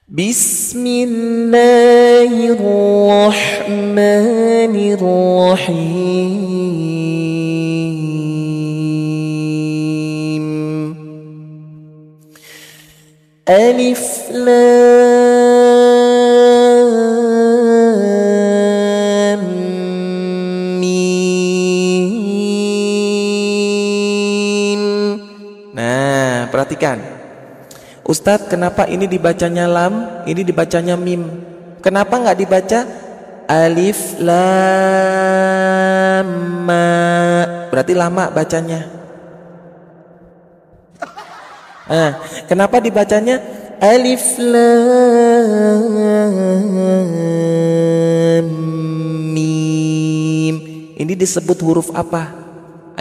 Bismillahirrahmanirrahim. Alif Lam Mim. Nah, perhatikan. Ustadz, kenapa ini dibacanya lam, ini dibacanya mim? Kenapa nggak dibaca alif lam ma? Berarti lama bacanya. Nah, kenapa dibacanya alif lam mim? Ini disebut huruf apa?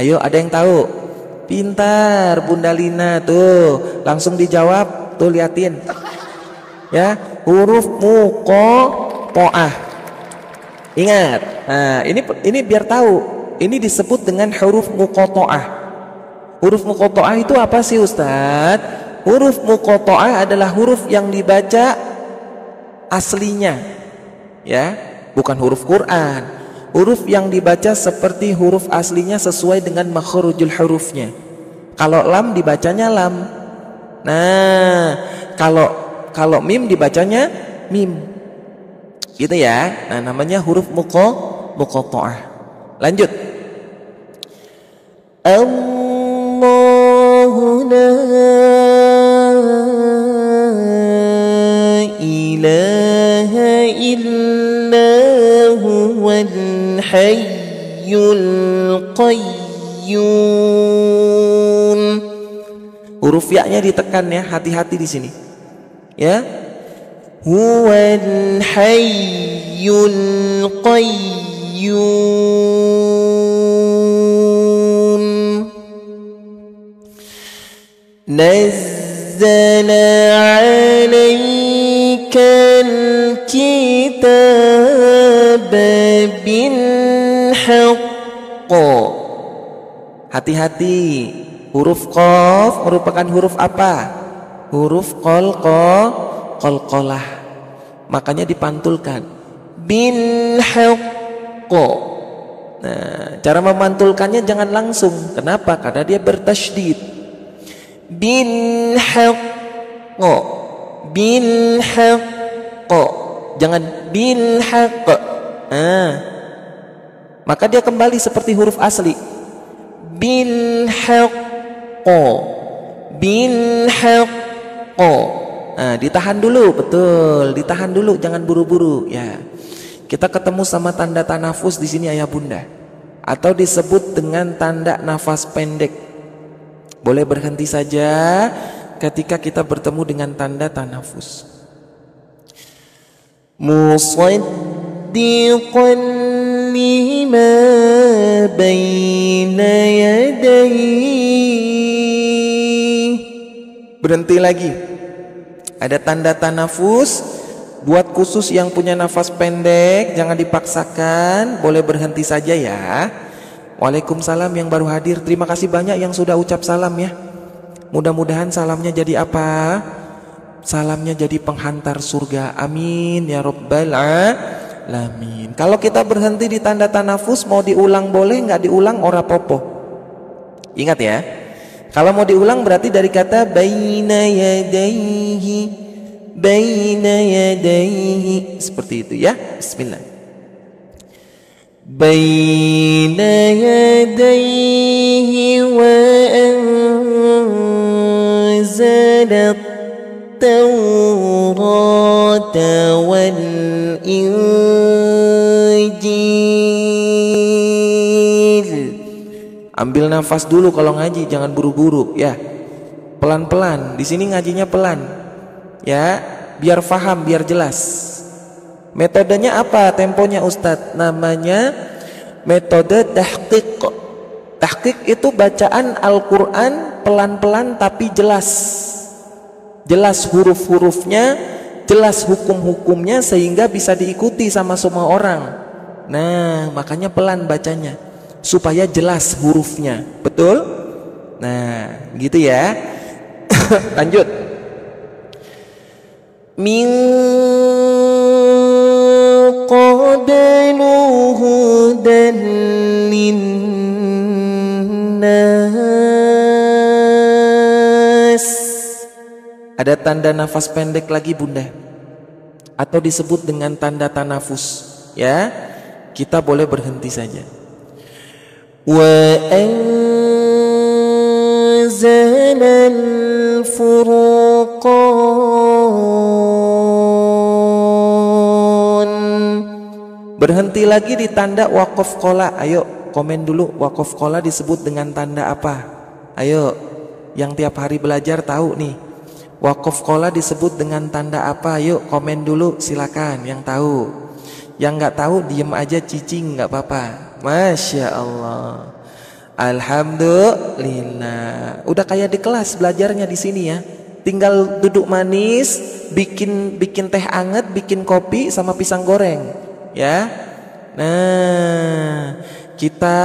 Ayo, ada yang tahu? Pintar Bunda Lina tuh, langsung dijawab tuh, liatin ya, huruf muqatta'ah. Ingat, nah ini biar tahu, ini disebut dengan huruf muqatta'ah. Huruf muqatta'ah itu apa sih Ustadz? Huruf muqatta'ah adalah huruf yang dibaca aslinya, ya, bukan huruf Quran. Huruf yang dibaca seperti huruf aslinya sesuai dengan makhrajul hurufnya. Kalau lam dibacanya lam. Nah, kalau mim dibacanya mim. Gitu ya. Nah, namanya huruf muqatta'ah. Lanjut. Allahu la ilaha illa huwal hayyul qayyum. Huruf ya-nya ditekan ya, hati-hati di sini. Ya. Huwal hayyul qayyum. Nazzala 'alaikal kitaba bil haqq. Hati-hati, huruf qaf merupakan huruf apa? Huruf qalqalah. Makanya dipantulkan bil haqq. Nah, cara memantulkannya jangan langsung. Kenapa? Karena dia bertasydid. Bil haqq. Bil haqq. Jangan bil haqq. Maka dia kembali seperti huruf asli. Bil haqq. Bil haqq. Nah, ditahan dulu, betul, ditahan dulu, jangan buru-buru ya. Kita ketemu sama tanda tanafus di sini ayah bunda, atau disebut dengan tanda nafas pendek. Boleh berhenti saja ketika kita bertemu dengan tanda tanafus. Musaddiqan lima baina yadayhi. Berhenti lagi. Ada tanda tanafus buat khusus yang punya nafas pendek, jangan dipaksakan, boleh berhenti saja ya. Waalaikumsalam yang baru hadir, terima kasih banyak yang sudah ucap salam ya. Mudah-mudahan salamnya jadi apa? Salamnya jadi penghantar surga, amin ya rabbal alamin. Kalau kita berhenti di tanda tanafus, mau diulang boleh, nggak diulang ora popo. Ingat ya, kalau mau diulang berarti dari kata baina yadayhi, baina yadayhi, seperti itu ya. Bismillah. Baina yadayhi wa anzala at-taurata wal injil. Ambil nafas dulu kalau ngaji, jangan buru-buru ya. Pelan-pelan. Di sini ngajinya pelan. Ya, biar faham, biar jelas. Metodenya apa? Temponya Ustadz. Namanya metode tahqiq. Tahqiq itu bacaan Al-Qur'an pelan-pelan tapi jelas. Jelas huruf-hurufnya, jelas hukum-hukumnya sehingga bisa diikuti sama semua orang. Nah, makanya pelan bacanya supaya jelas hurufnya, betul? Nah, gitu ya. Lanjut. min qablu hudan linnas. Ada tanda nafas pendek lagi Bunda, atau disebut dengan tanda tanafus, ya. Kita boleh berhenti saja. Wa anzalal furqan. Berhenti lagi di tanda waqaf qola. Ayo komen dulu, waqaf qola disebut dengan tanda apa? Ayo, yang tiap hari belajar tahu nih, waqaf qola disebut dengan tanda apa? Yuk komen dulu silakan yang tahu. Yang nggak tahu diem aja cicing nggak apa-apa. Masya Allah, alhamdulillah. Udah kayak di kelas belajarnya di sini ya. Tinggal duduk manis, bikin teh anget, bikin kopi sama pisang goreng, ya. Nah, kita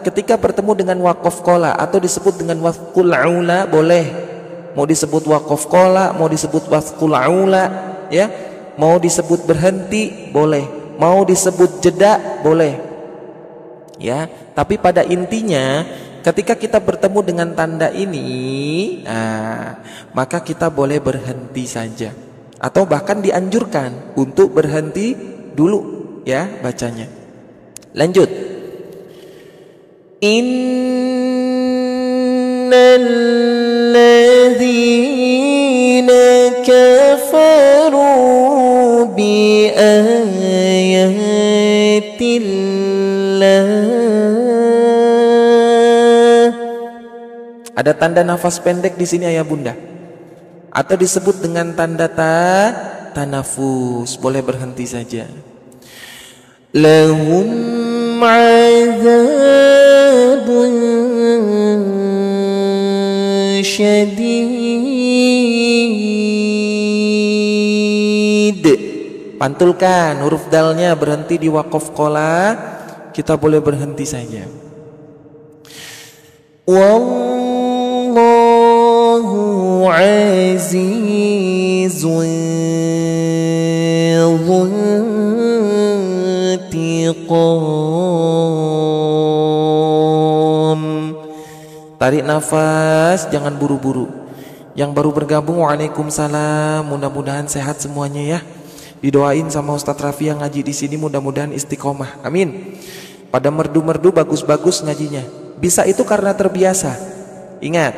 ketika bertemu dengan waqaf qola atau disebut dengan waqful aula boleh. Mau disebut waqaf qola, mau disebut waqful aula, ya. Mau disebut berhenti boleh, mau disebut jeda boleh, ya. Tapi pada intinya ketika kita bertemu dengan tanda ini, maka kita boleh berhenti saja, atau bahkan dianjurkan untuk berhenti dulu, ya, bacanya. Lanjut. Innal ladzina kafaru bi ayatillah. Ada tanda nafas pendek di sini ayah bunda, atau disebut dengan tanda tanafus. Boleh berhenti saja. Lahum azabun syadid. Pantulkan huruf dalnya, berhenti di waqaf qola. Kita boleh berhenti saja. Wallahu azizun dzuntiqam. Tarik nafas, jangan buru-buru. Yang baru bergabung, waalaikumsalam. Mudah-mudahan sehat semuanya ya. Didoain sama Ustadz Raffi yang ngaji di sini, mudah-mudahan istiqomah. Amin. Pada merdu-merdu bagus-bagus ngajinya. Bisa itu karena terbiasa. Ingat,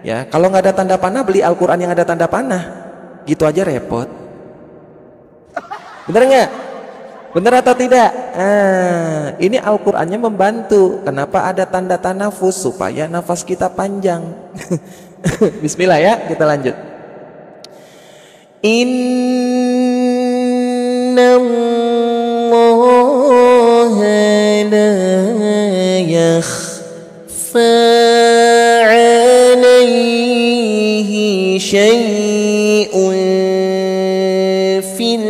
ya, kalau nggak ada tanda panah, beli Al-Quran yang ada tanda panah. Gitu aja repot. Bener nggak? Bener atau tidak? Ini Al-Qurannya membantu. Kenapa ada tanda tanafus? Supaya nafas kita panjang. Bismillah ya, kita lanjut. Innallaha la yakhfa alaihi syai'un fil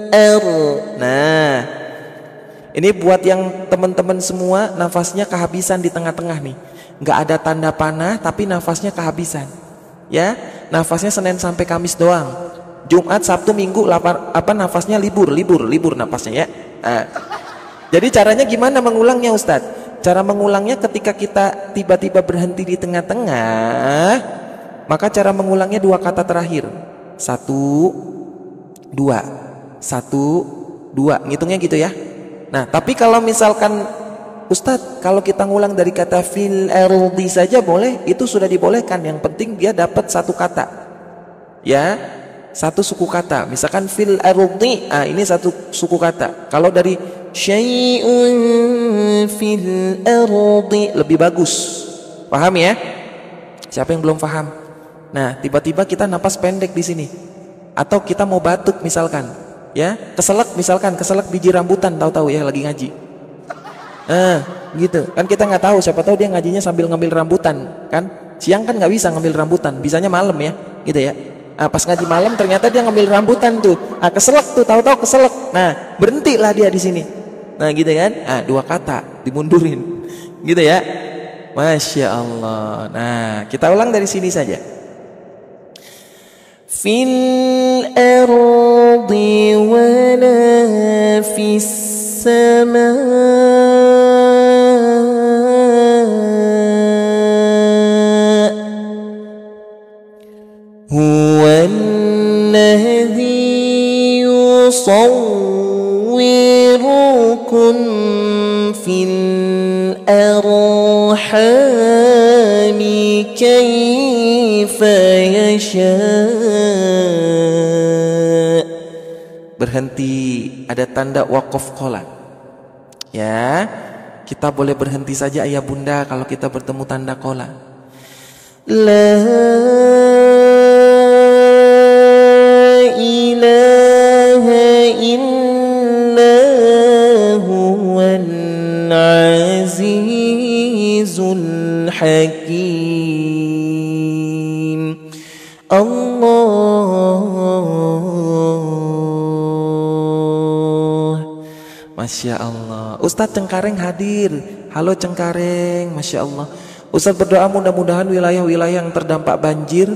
ardh. Nah, ini buat yang teman-teman semua nafasnya kehabisan di tengah-tengah nih. Nggak ada tanda panah tapi nafasnya kehabisan. Ya, nafasnya Senin sampai Kamis doang. Jumat, Sabtu, Minggu, nafasnya libur nafasnya ya. Jadi caranya gimana mengulangnya Ustadz? Cara mengulangnya ketika kita tiba-tiba berhenti di tengah-tengah, maka cara mengulangnya dua kata terakhir. 1, 2, 1, 2, ngitungnya gitu ya. Nah, tapi kalau misalkan Ustadz, kalau kita ngulang dari kata fil ardi saja boleh, itu sudah dibolehkan. Yang penting dia dapat satu kata, ya, satu suku kata. Misalkan fil ardi, ini satu suku kata. Kalau dari syai'un fil ardi lebih bagus. Paham ya? Siapa yang belum paham? Nah, tiba-tiba kita napas pendek di sini, atau kita mau batuk misalkan, ya, keselak misalkan, keselak biji rambutan, tahu-tahu ya lagi ngaji. Gitu kan, kita nggak tahu, siapa tahu dia ngajinya sambil ngambil rambutan kan. Siang kan nggak bisa ngambil rambutan, bisanya malam ya, gitu ya. Pas ngaji malam ternyata dia ngambil rambutan tuh, keselak tuh, tahu-tahu keselak. Nah, berhentilah dia di sini. Nah, gitu kan. Dua kata dimundurin, gitu ya. Masya Allah. Nah, kita ulang dari sini saja. Fil في السماء هو الذي يصوركم في الأرحام كيف يشاء. Berhenti, ada tanda waqaf qola. Ya, kita boleh berhenti saja ayah bunda kalau kita bertemu tanda qola. La ilaha illa huwal azizul hakim. Masya Allah. Ustadz Cengkareng hadir. Halo Cengkareng, Masya Allah. Ustadz berdoa mudah-mudahan wilayah-wilayah yang terdampak banjir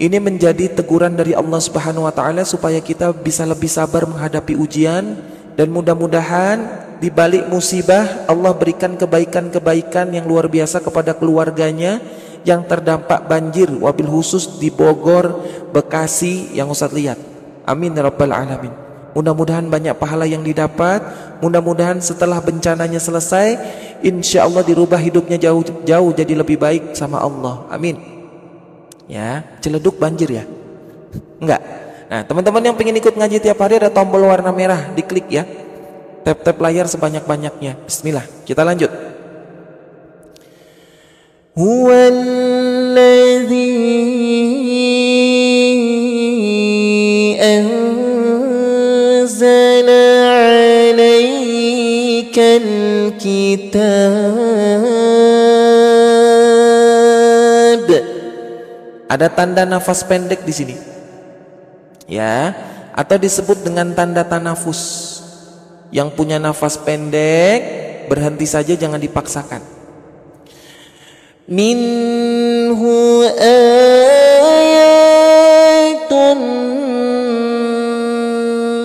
ini menjadi teguran dari Allah Subhanahu wa Ta'ala supaya kita bisa lebih sabar menghadapi ujian, dan mudah-mudahan di balik musibah Allah berikan kebaikan-kebaikan yang luar biasa kepada keluarganya yang terdampak banjir, wabil khusus di Bogor, Bekasi yang Ustadz lihat. Amin ya rabbal alamin. Mudah-mudahan banyak pahala yang didapat. Mudah-mudahan setelah bencananya selesai, insya Allah dirubah hidupnya jauh jadi lebih baik sama Allah. Amin. Ya, Ciledug banjir ya? Enggak. Nah, teman-teman yang pengen ikut ngaji tiap hari ada tombol warna merah, diklik ya. Tap-tap layar sebanyak-banyaknya. Bismillah, kita lanjut. Huwallazi anzala 'alaikal kitab. Ada tanda nafas pendek di sini. Ya, atau disebut dengan tanda tanafus. Yang punya nafas pendek berhenti saja, jangan dipaksakan. Minhu ayatun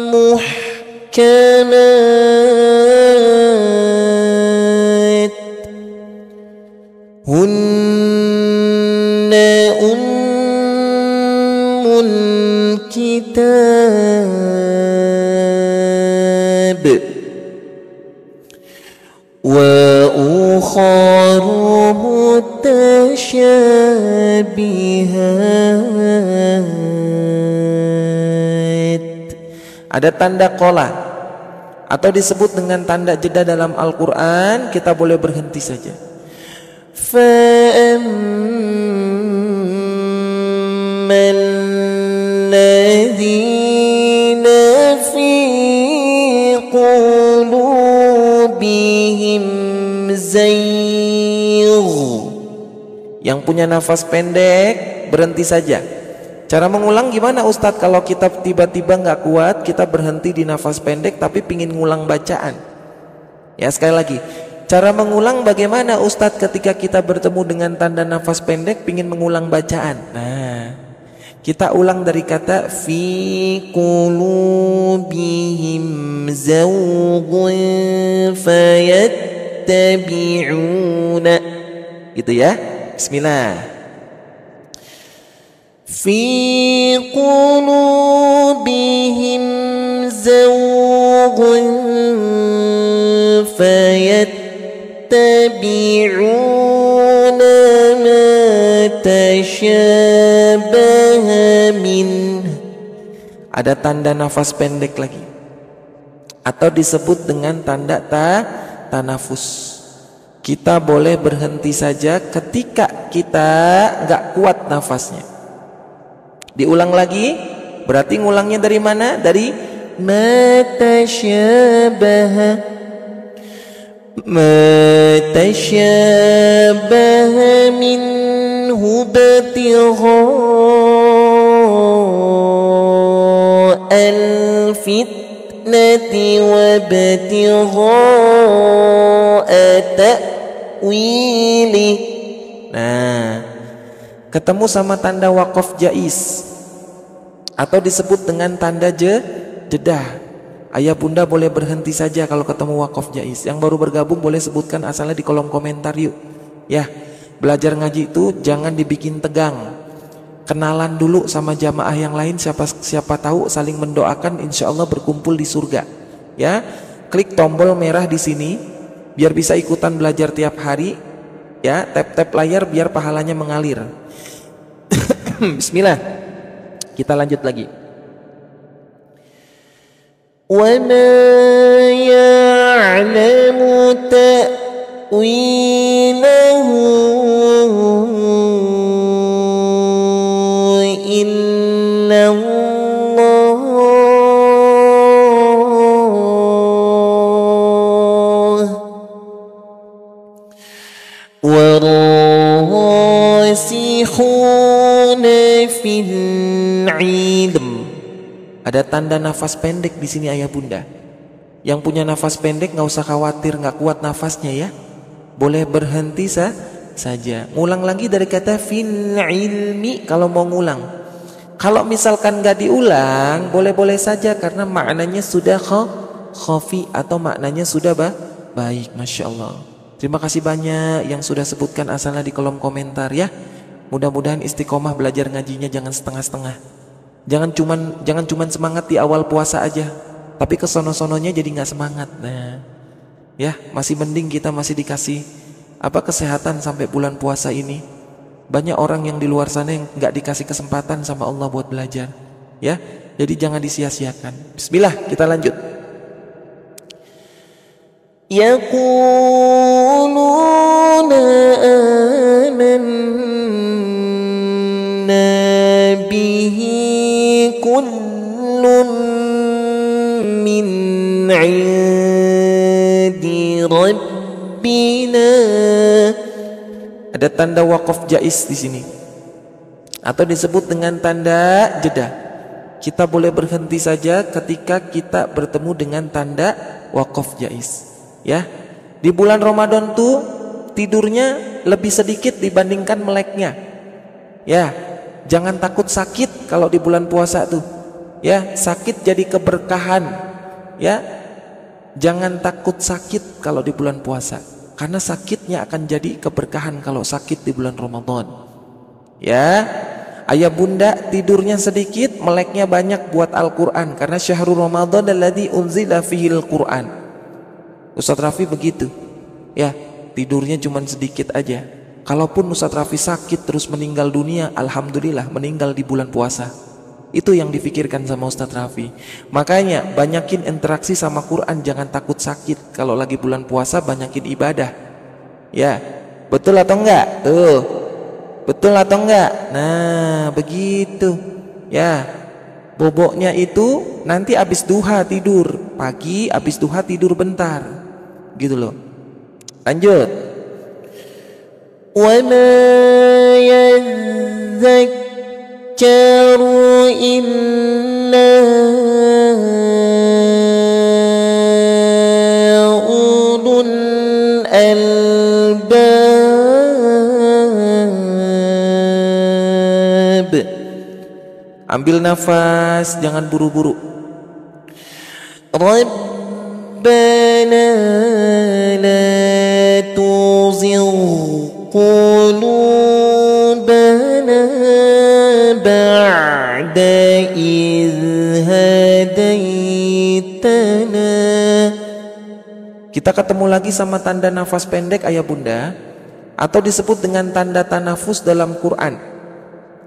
muhkamat hunna ummul kitab wa ukharu mutasyabihat. Ada tanda qola atau disebut dengan tanda jeda dalam Al-Quran, kita boleh berhenti saja. فَأَمَّا الَّذِينَ فِي قُلُوبِهِمْ زَيْغٌ, yang punya nafas pendek berhenti saja. Cara mengulang gimana Ustadz? Kalau kita tiba-tiba nggak kuat, kita berhenti di nafas pendek tapi pingin ngulang bacaan. Ya, sekali lagi, cara mengulang bagaimana Ustadz ketika kita bertemu dengan tanda nafas pendek pingin mengulang bacaan? Nah, kita ulang dari kata fi qulubihim zawghun fayattabi'una, gitu ya. Bismillah. Fi qulubihim zawghun fayattabi'una ma tasyabaha min. Ada tanda nafas pendek lagi atau disebut dengan tanda tanafus. Kita boleh berhenti saja ketika kita nggak kuat nafasnya. Diulang lagi, berarti ngulangnya dari mana? Dari matasyabaha. Matasyabaha minhu batigha al-fitnati wa batigha ta'wili. Nah, ketemu sama tanda waqaf jaiz atau disebut dengan tanda jedah Ayah bunda boleh berhenti saja kalau ketemu wakaf jais. Yang baru bergabung boleh sebutkan asalnya di kolom komentar yuk. Ya, belajar ngaji itu jangan dibikin tegang. Kenalan dulu sama jamaah yang lain, siapa tahu saling mendoakan, insya Allah berkumpul di surga. Ya, klik tombol merah di sini biar bisa ikutan belajar tiap hari. Ya, tap layar biar pahalanya mengalir. Bismillah. Kita lanjut lagi. وَمَا يَعْلَمُ تَأْوِيلَهُ إِلَّا اللَّهُ وَالرَّاسِخُونَ فِي الْعِلْمِ. Ada tanda nafas pendek di sini ayah bunda. Yang punya nafas pendek nggak usah khawatir nggak kuat nafasnya ya. Boleh berhenti saja. Ngulang lagi dari kata fil ilmi kalau mau ngulang. Kalau misalkan nggak diulang, boleh-boleh saja karena maknanya sudah khafi atau maknanya sudah baik. Masya Allah. Terima kasih banyak yang sudah sebutkan asalnya di kolom komentar ya. Mudah-mudahan istiqomah belajar ngajinya jangan setengah-setengah. Jangan cuman semangat di awal puasa aja, tapi kesono-sononya jadi nggak semangat. Nah, ya masih mending kita masih dikasih kesehatan sampai bulan puasa ini. Banyak orang yang di luar sana yang nggak dikasih kesempatan sama Allah buat belajar. Ya, jadi jangan disia-siakan. Bismillah, kita lanjut. Yaquluna amanna bihi kullun min 'indi rabbina. Ada tanda wakaf jais di sini atau disebut dengan tanda jeda. Kita boleh berhenti saja ketika kita bertemu dengan tanda wakaf jais. Ya, di bulan Ramadan tuh tidurnya lebih sedikit dibandingkan meleknya. Ya, jangan takut sakit kalau di bulan puasa tuh. Ya, sakit jadi keberkahan. Ya, jangan takut sakit kalau di bulan puasa, karena sakitnya akan jadi keberkahan kalau sakit di bulan Ramadan. Ya, ayah bunda tidurnya sedikit, meleknya banyak buat Al-Quran, karena syahrul Ramadan alladzi unzila fihil Quran. Ustaz Rafi begitu. Ya, tidurnya cuma sedikit aja. Kalaupun Ustaz Rafi sakit terus meninggal dunia, alhamdulillah meninggal di bulan puasa. Itu yang difikirkan sama Ustaz Rafi. Makanya banyakin interaksi sama Quran, jangan takut sakit. Kalau lagi bulan puasa banyakin ibadah. Ya, betul atau enggak? Tuh, betul atau enggak? Nah, begitu. Ya, boboknya itu nanti abis duha tidur, pagi abis duha tidur bentar. Gitu loh. Lanjut. وَمَا يَذَّكَّرُ إِلَّا أُولُو الْأَلْبَابِ. Ambil nafas, jangan buru-buru. رَبَّنَا لَا تُزِغْ قُلُوبَنَا بَعْدَ إِذْ هَدَيْتَنَا. Kita ketemu lagi sama tanda nafas pendek ayah bunda, atau disebut dengan tanda tanafus dalam Quran.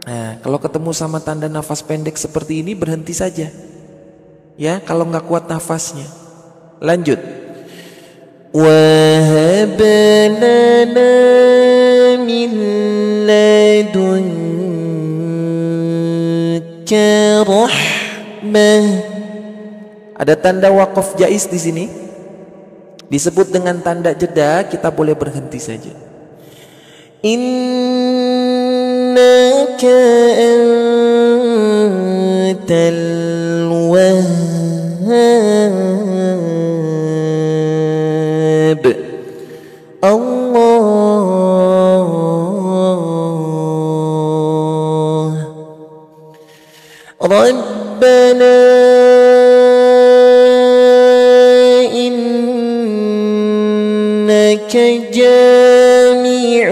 Nah, kalau ketemu sama tanda nafas pendek seperti ini berhenti saja. Ya, kalau nggak kuat nafasnya. Lanjut. وَهَبْ لَنَا مِن لَّدُنكَ رَحْمَةً. Ada tanda wakaf jais di sini. Disebut dengan tanda jeda, kita boleh berhenti saja. Innaka antal wahhab. Allah Rabbana جامع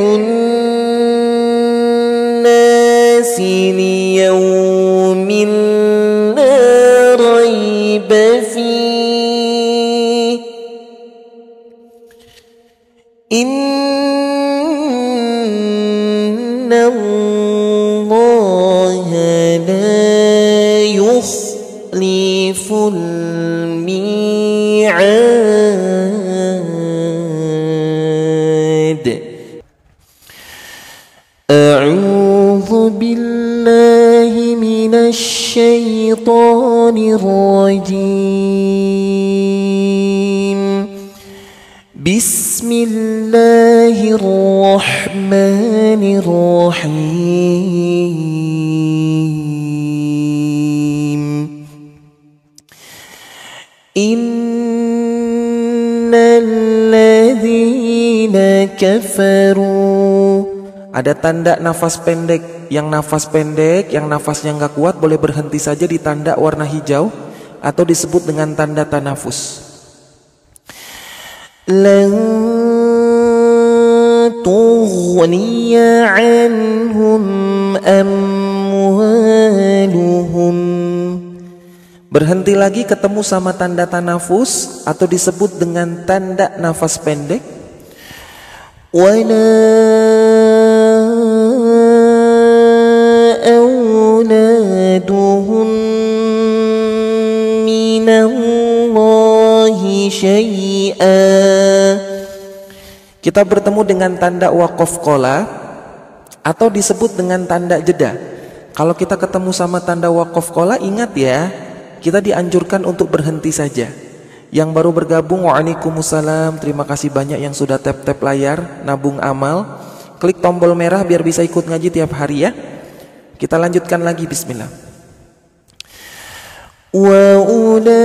الناس ليوم لا ريب فيه إن الله لا يخلف الميعاد. أعوذ بالله من الشيطان الرجيم. بسم الله الرحمن الرحيم. إن الذين كفروا. Ada tanda nafas pendek. Yang nafas pendek, yang nafasnya nggak kuat boleh berhenti saja di tanda warna hijau atau disebut dengan tanda tanafus. Lan tughniya anhum amwaluhum. Berhenti lagi ketemu sama tanda tanafus atau disebut dengan tanda nafas pendek. Wala auladuhum minallahi syai'a. Kita bertemu dengan tanda waqaf qola atau disebut dengan tanda jeda. Kalau kita ketemu sama tanda waqaf qola, ingat ya, kita dianjurkan untuk berhenti saja. Yang baru bergabung, waalaikumsalam. Terima kasih banyak yang sudah tap-tap layar, nabung amal. Klik tombol merah biar bisa ikut ngaji tiap hari ya. Kita lanjutkan lagi, bismillah. Wa ulaika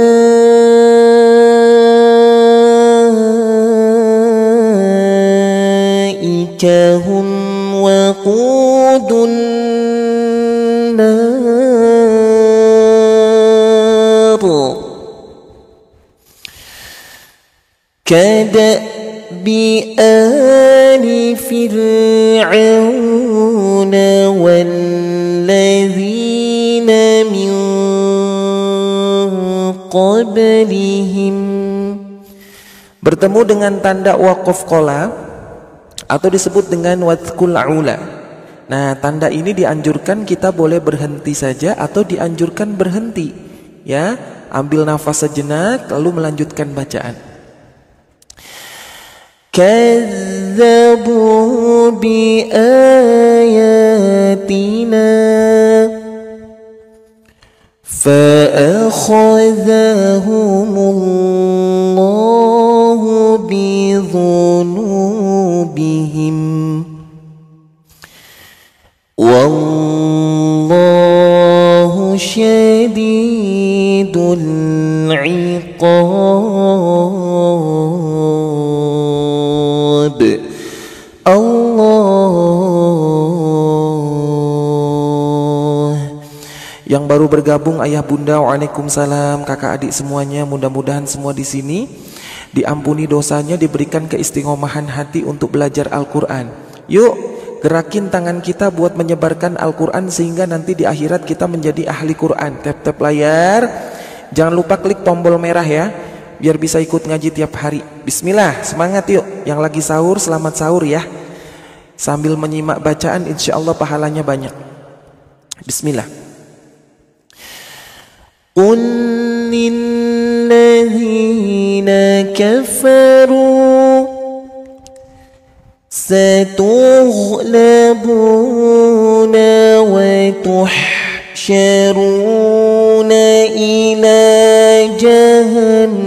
hum waqudun nar. Kadabi ali fir'auna walladzina min qablihim. Bertemu dengan tanda waqaf qola atau disebut dengan wadhkul ula. Nah, tanda ini dianjurkan kita boleh berhenti saja atau dianjurkan berhenti. Ya, ambil nafas sejenak lalu melanjutkan bacaan. Kazzabu bi ayatina fa akhadhahumullahu bi dhunubihim wallahu syadidul iqab. Allah. Yang baru bergabung, ayah bunda, waalaikumsalam, kakak adik semuanya, mudah-mudahan semua di sini diampuni dosanya, diberikan keistiqomahan hati untuk belajar Al-Quran. Yuk, gerakin tangan kita buat menyebarkan Al-Quran sehingga nanti di akhirat kita menjadi ahli Quran. Tap-tap layar, jangan lupa klik tombol merah ya, biar bisa ikut ngaji tiap hari. Bismillah, semangat yuk. Yang lagi sahur, selamat sahur ya. Sambil menyimak bacaan, insya Allah pahalanya banyak. Bismillah. Qul lilladzina kafaru satughlabuna wa tuhsyaruna ila jahannam.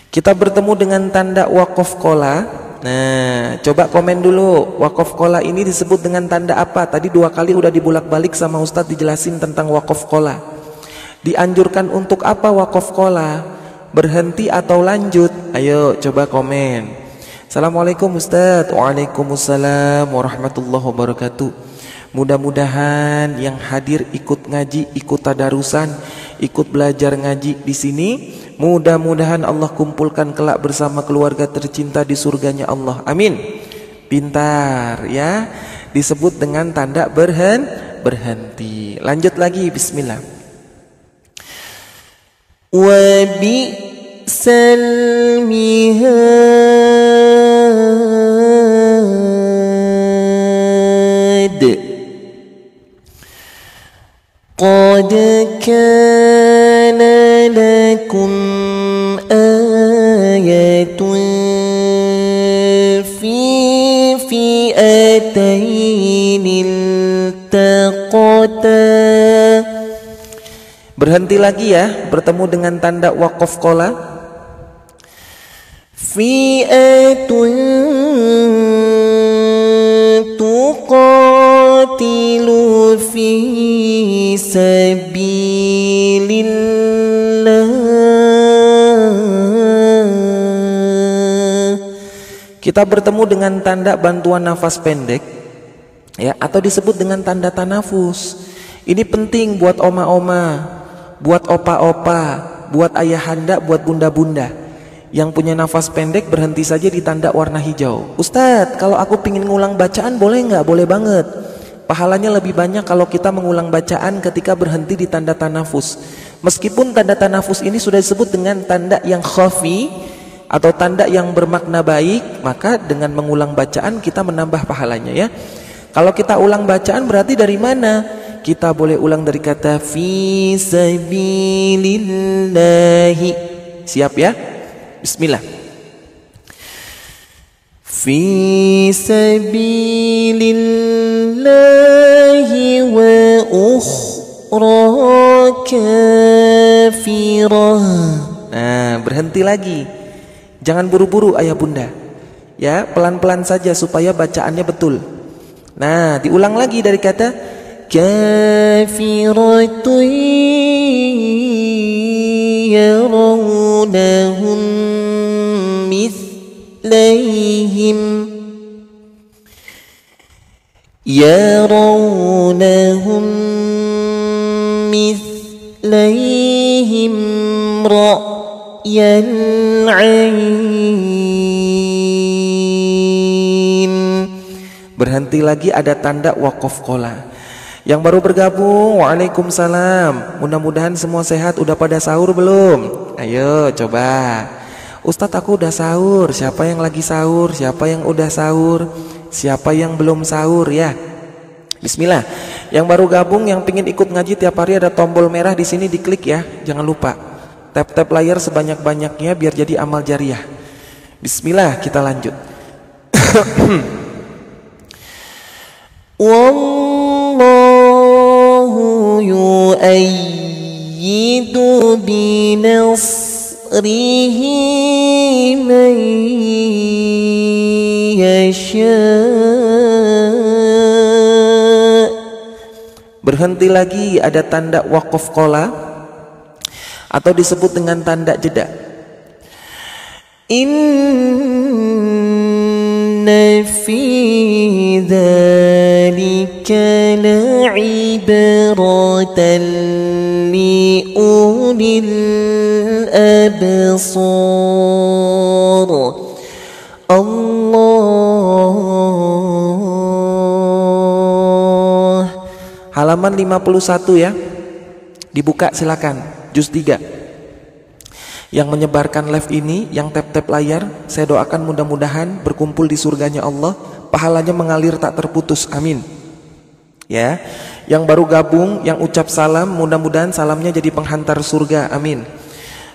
Kita bertemu dengan tanda waqaf qola. Nah, coba komen dulu, waqaf qola ini disebut dengan tanda apa? Tadi 2 kali udah dibulak-balik sama Ustadz dijelasin tentang waqaf qola. Dianjurkan untuk apa waqaf qola? Berhenti atau lanjut? Ayo coba komen. Assalamualaikum Ustadz. Waalaikumsalam warahmatullahi wabarakatuh. Mudah-mudahan yang hadir ikut ngaji, ikut tadarusan, ikut belajar ngaji di sini Mudah-mudahan Allah kumpulkan kelak bersama keluarga tercinta di surganya Allah. Amin. Pintar ya. Disebut dengan tanda berhenti. Lanjut lagi, bismillah. Wa bi'sal mihad. Qad kana lakum ayatun fi fi'atayn iltaqata. Berhenti lagi ya, bertemu dengan tanda waqaf qola. Fi'atun tuqatilu fi sabilillah. Kita bertemu dengan tanda bantuan nafas pendek ya, atau disebut dengan tanda tanafus. Ini penting buat oma-oma, buat opa-opa, buat ayahanda, buat bunda-bunda yang punya nafas pendek. Berhenti saja di tanda warna hijau. Ustadz, kalau aku pingin ngulang bacaan boleh nggak? Boleh banget. Pahalanya lebih banyak kalau kita mengulang bacaan ketika berhenti di tanda tanafus. Meskipun tanda tanafus ini sudah disebut dengan tanda yang khafi atau tanda yang bermakna baik, maka dengan mengulang bacaan kita menambah pahalanya ya. Kalau kita ulang bacaan berarti dari mana? Kita boleh ulang dari kata fi sabilillahi. Siap ya? Bismillah. Fi sabilillahi wa ukhra kafirah. Nah, berhenti lagi. Jangan buru-buru ayah bunda. Ya, pelan-pelan saja supaya bacaannya betul. Nah, diulang lagi dari kata kafiratun yarawnahum mithlaihim ra'yal 'ain. Berhenti lagi, ada tanda waqaf qola. Yang baru bergabung, waalaikumsalam. Mudah-mudahan semua sehat. Udah pada sahur belum? Ayo coba. Ustadz, aku udah sahur. Siapa yang lagi sahur? Siapa yang udah sahur? Siapa yang belum sahur ya? Bismillah. Yang baru gabung, yang pingin ikut ngaji tiap hari, ada tombol merah di sini, diklik ya. Jangan lupa. Tap-tap layar sebanyak-banyaknya biar jadi amal jariah. Bismillah, kita lanjut. Wallahu yu'ayyidu binasrihi man yasha'. Berhenti lagi, ada tanda waqaf qola atau disebut dengan tanda jeda. Inna fi dzalika la'ibratan li ulil absar. Allah. Halaman 51 ya. Dibuka silakan. Juz 3. Yang menyebarkan live ini, yang tap-tap layar, saya doakan mudah-mudahan berkumpul di surganya Allah, pahalanya mengalir tak terputus, amin. Ya, yang baru gabung, yang ucap salam, mudah-mudahan salamnya jadi penghantar surga, amin.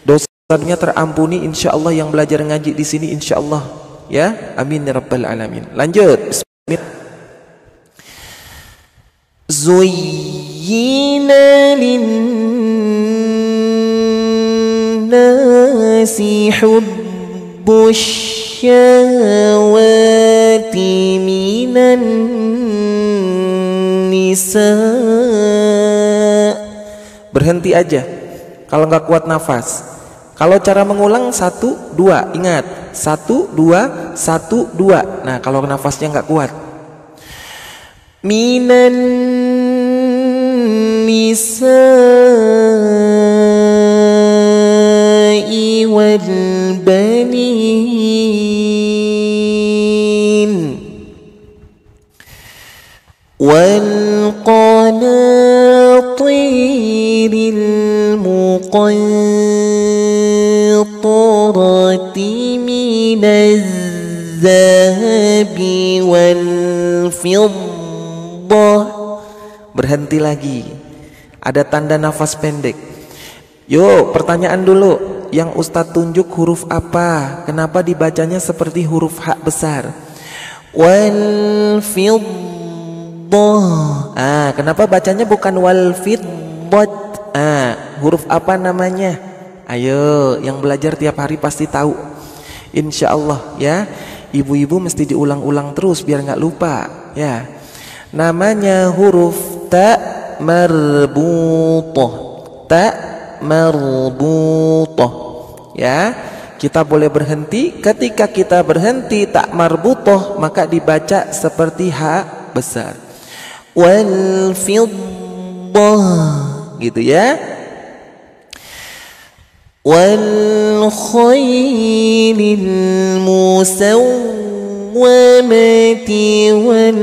Dosanya terampuni insya Allah, yang belajar ngaji di sini insya Allah, ya, amin ya rabbal alamin. Lanjut. Bismillah. Zuyyina linnasi hubbus syahawati minan nisa. Berhenti aja kalau nggak kuat nafas. Kalau cara mengulang 1, 2, ingat 1, 2, 1, 2. Nah, kalau nafasnya nggak kuat, minan nisa'i والطير المقنطرة من الذهب والفضة. Berhenti lagi. Ada tanda nafas pendek. Yuk, pertanyaan dulu. Yang Ustadz tunjuk huruf apa? Kenapa dibacanya seperti huruf H besar? Wal-fiddah. Kenapa bacanya bukan wal fiddat? Huruf apa namanya? Ayo, yang belajar tiap hari pasti tahu. Insya Allah ya. Ibu-ibu mesti diulang-ulang terus biar nggak lupa ya. Namanya huruf ta marbutah. Ta marbutah ya. Kita boleh berhenti. Ketika kita berhenti tak marbutah, maka dibaca seperti H besar. Wal fiddah, gitu ya. Wal khaylil musawwamati wal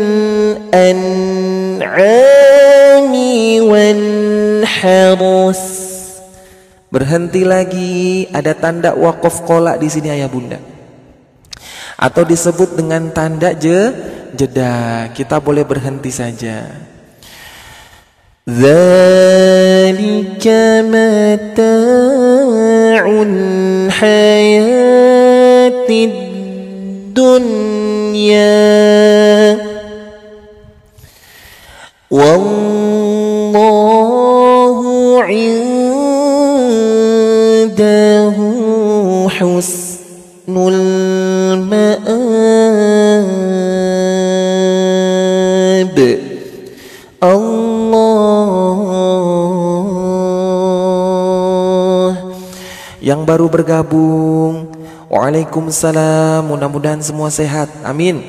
an'ami wal harus. Berhenti lagi. Ada tanda waqaf qola di sini ayah bunda, atau disebut dengan tanda jeda. Kita boleh berhenti saja. Dzalika mata'ul hayatid dunya wallahu 'indahu husnul ma'ab. Allah. Yang baru bergabung, waalaikumsalam. Mudah-mudahan semua sehat, amin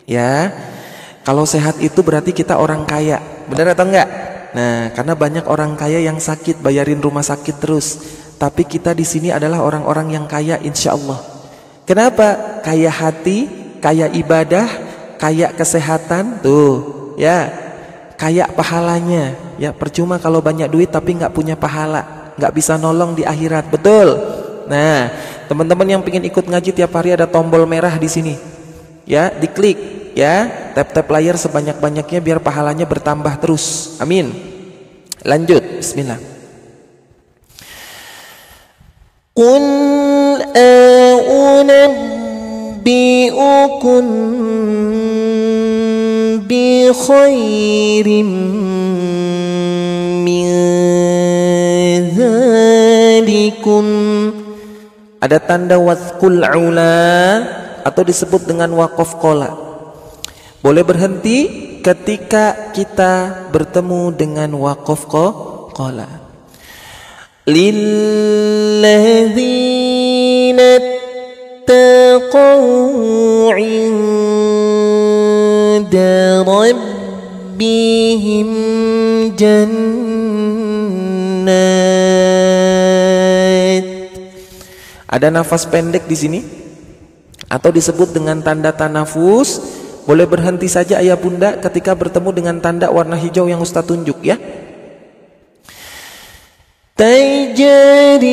ya. Kalau sehat itu berarti kita orang kaya, benar atau enggak? Nah, karena banyak orang kaya yang sakit, bayarin rumah sakit terus. Tapi kita di sini adalah orang-orang yang kaya insya Allah. Kenapa? Kaya hati, kaya ibadah, kaya kesehatan, tuh ya, kaya pahalanya ya. Percuma kalau banyak duit tapi nggak punya pahala, nggak bisa nolong di akhirat, betul. Nah, teman-teman yang pengen ikut ngaji tiap hari ada tombol merah di sini ya, diklik ya, tap layar sebanyak-banyaknya biar pahalanya bertambah terus, amin. Lanjut, bismillah. Qul a'unabbi'ukum bi khairim min dzalikum. Ada tanda wadhkul ula atau disebut dengan waqaf qola. Boleh berhenti ketika kita bertemu dengan waqaf qola. Lilladzina taqaw 'inda rabbihim jannat. Ada nafas pendek di sini atau disebut dengan tanda tanafus. Boleh berhenti saja ayah bunda ketika bertemu dengan tanda warna hijau yang Ustaz tunjuk ya. Tajri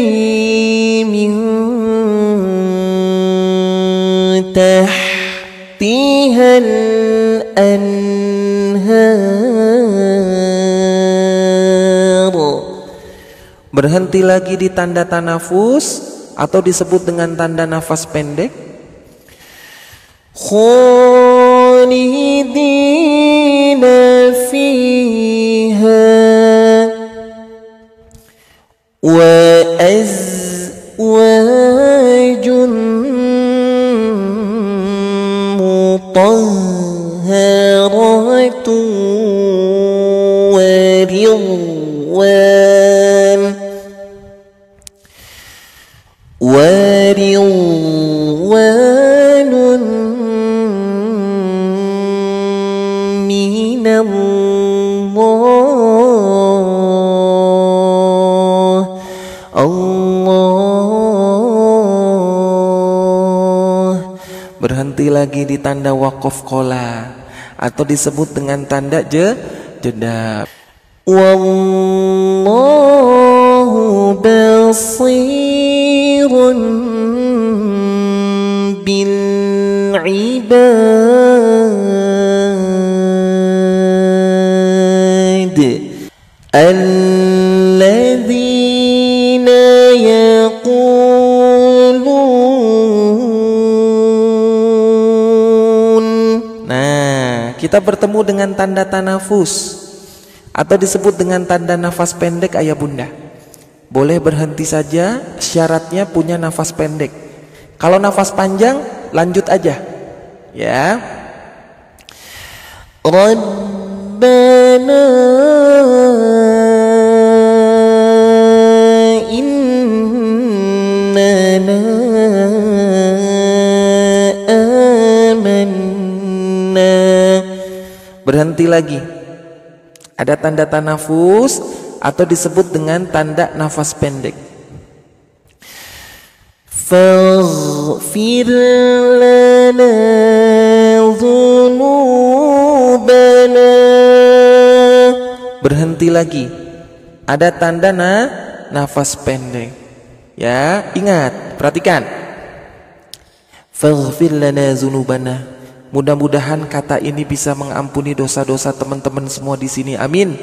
min tahtihal anhar. Berhenti lagi di tanda tanafus atau disebut dengan tanda nafas pendek. Khalidina fiha wa azwajun mutahharatun wa ridwan minallah. Allah. Berhenti lagi di tanda waqaf qola atau disebut dengan tanda jeda. Wallahu basirun bil ibad. Alladzina yaqulun. Nah, kita bertemu dengan tanda tanafus atau disebut dengan tanda nafas pendek ayah bunda. Boleh berhenti saja, syaratnya punya nafas pendek. Kalau nafas panjang, lanjut aja. Ya. Rabbana innana amanna. Berhenti lagi. Ada tanda tanafus atau disebut dengan tanda nafas pendek. Faghfir lana dhunubana. Berhenti lagi. Ada tanda nafas pendek. Ya, ingat, perhatikan. Faghfir lana dhunubana. Mudah-mudahan kata ini bisa mengampuni dosa-dosa teman-teman semua di sini. Amin.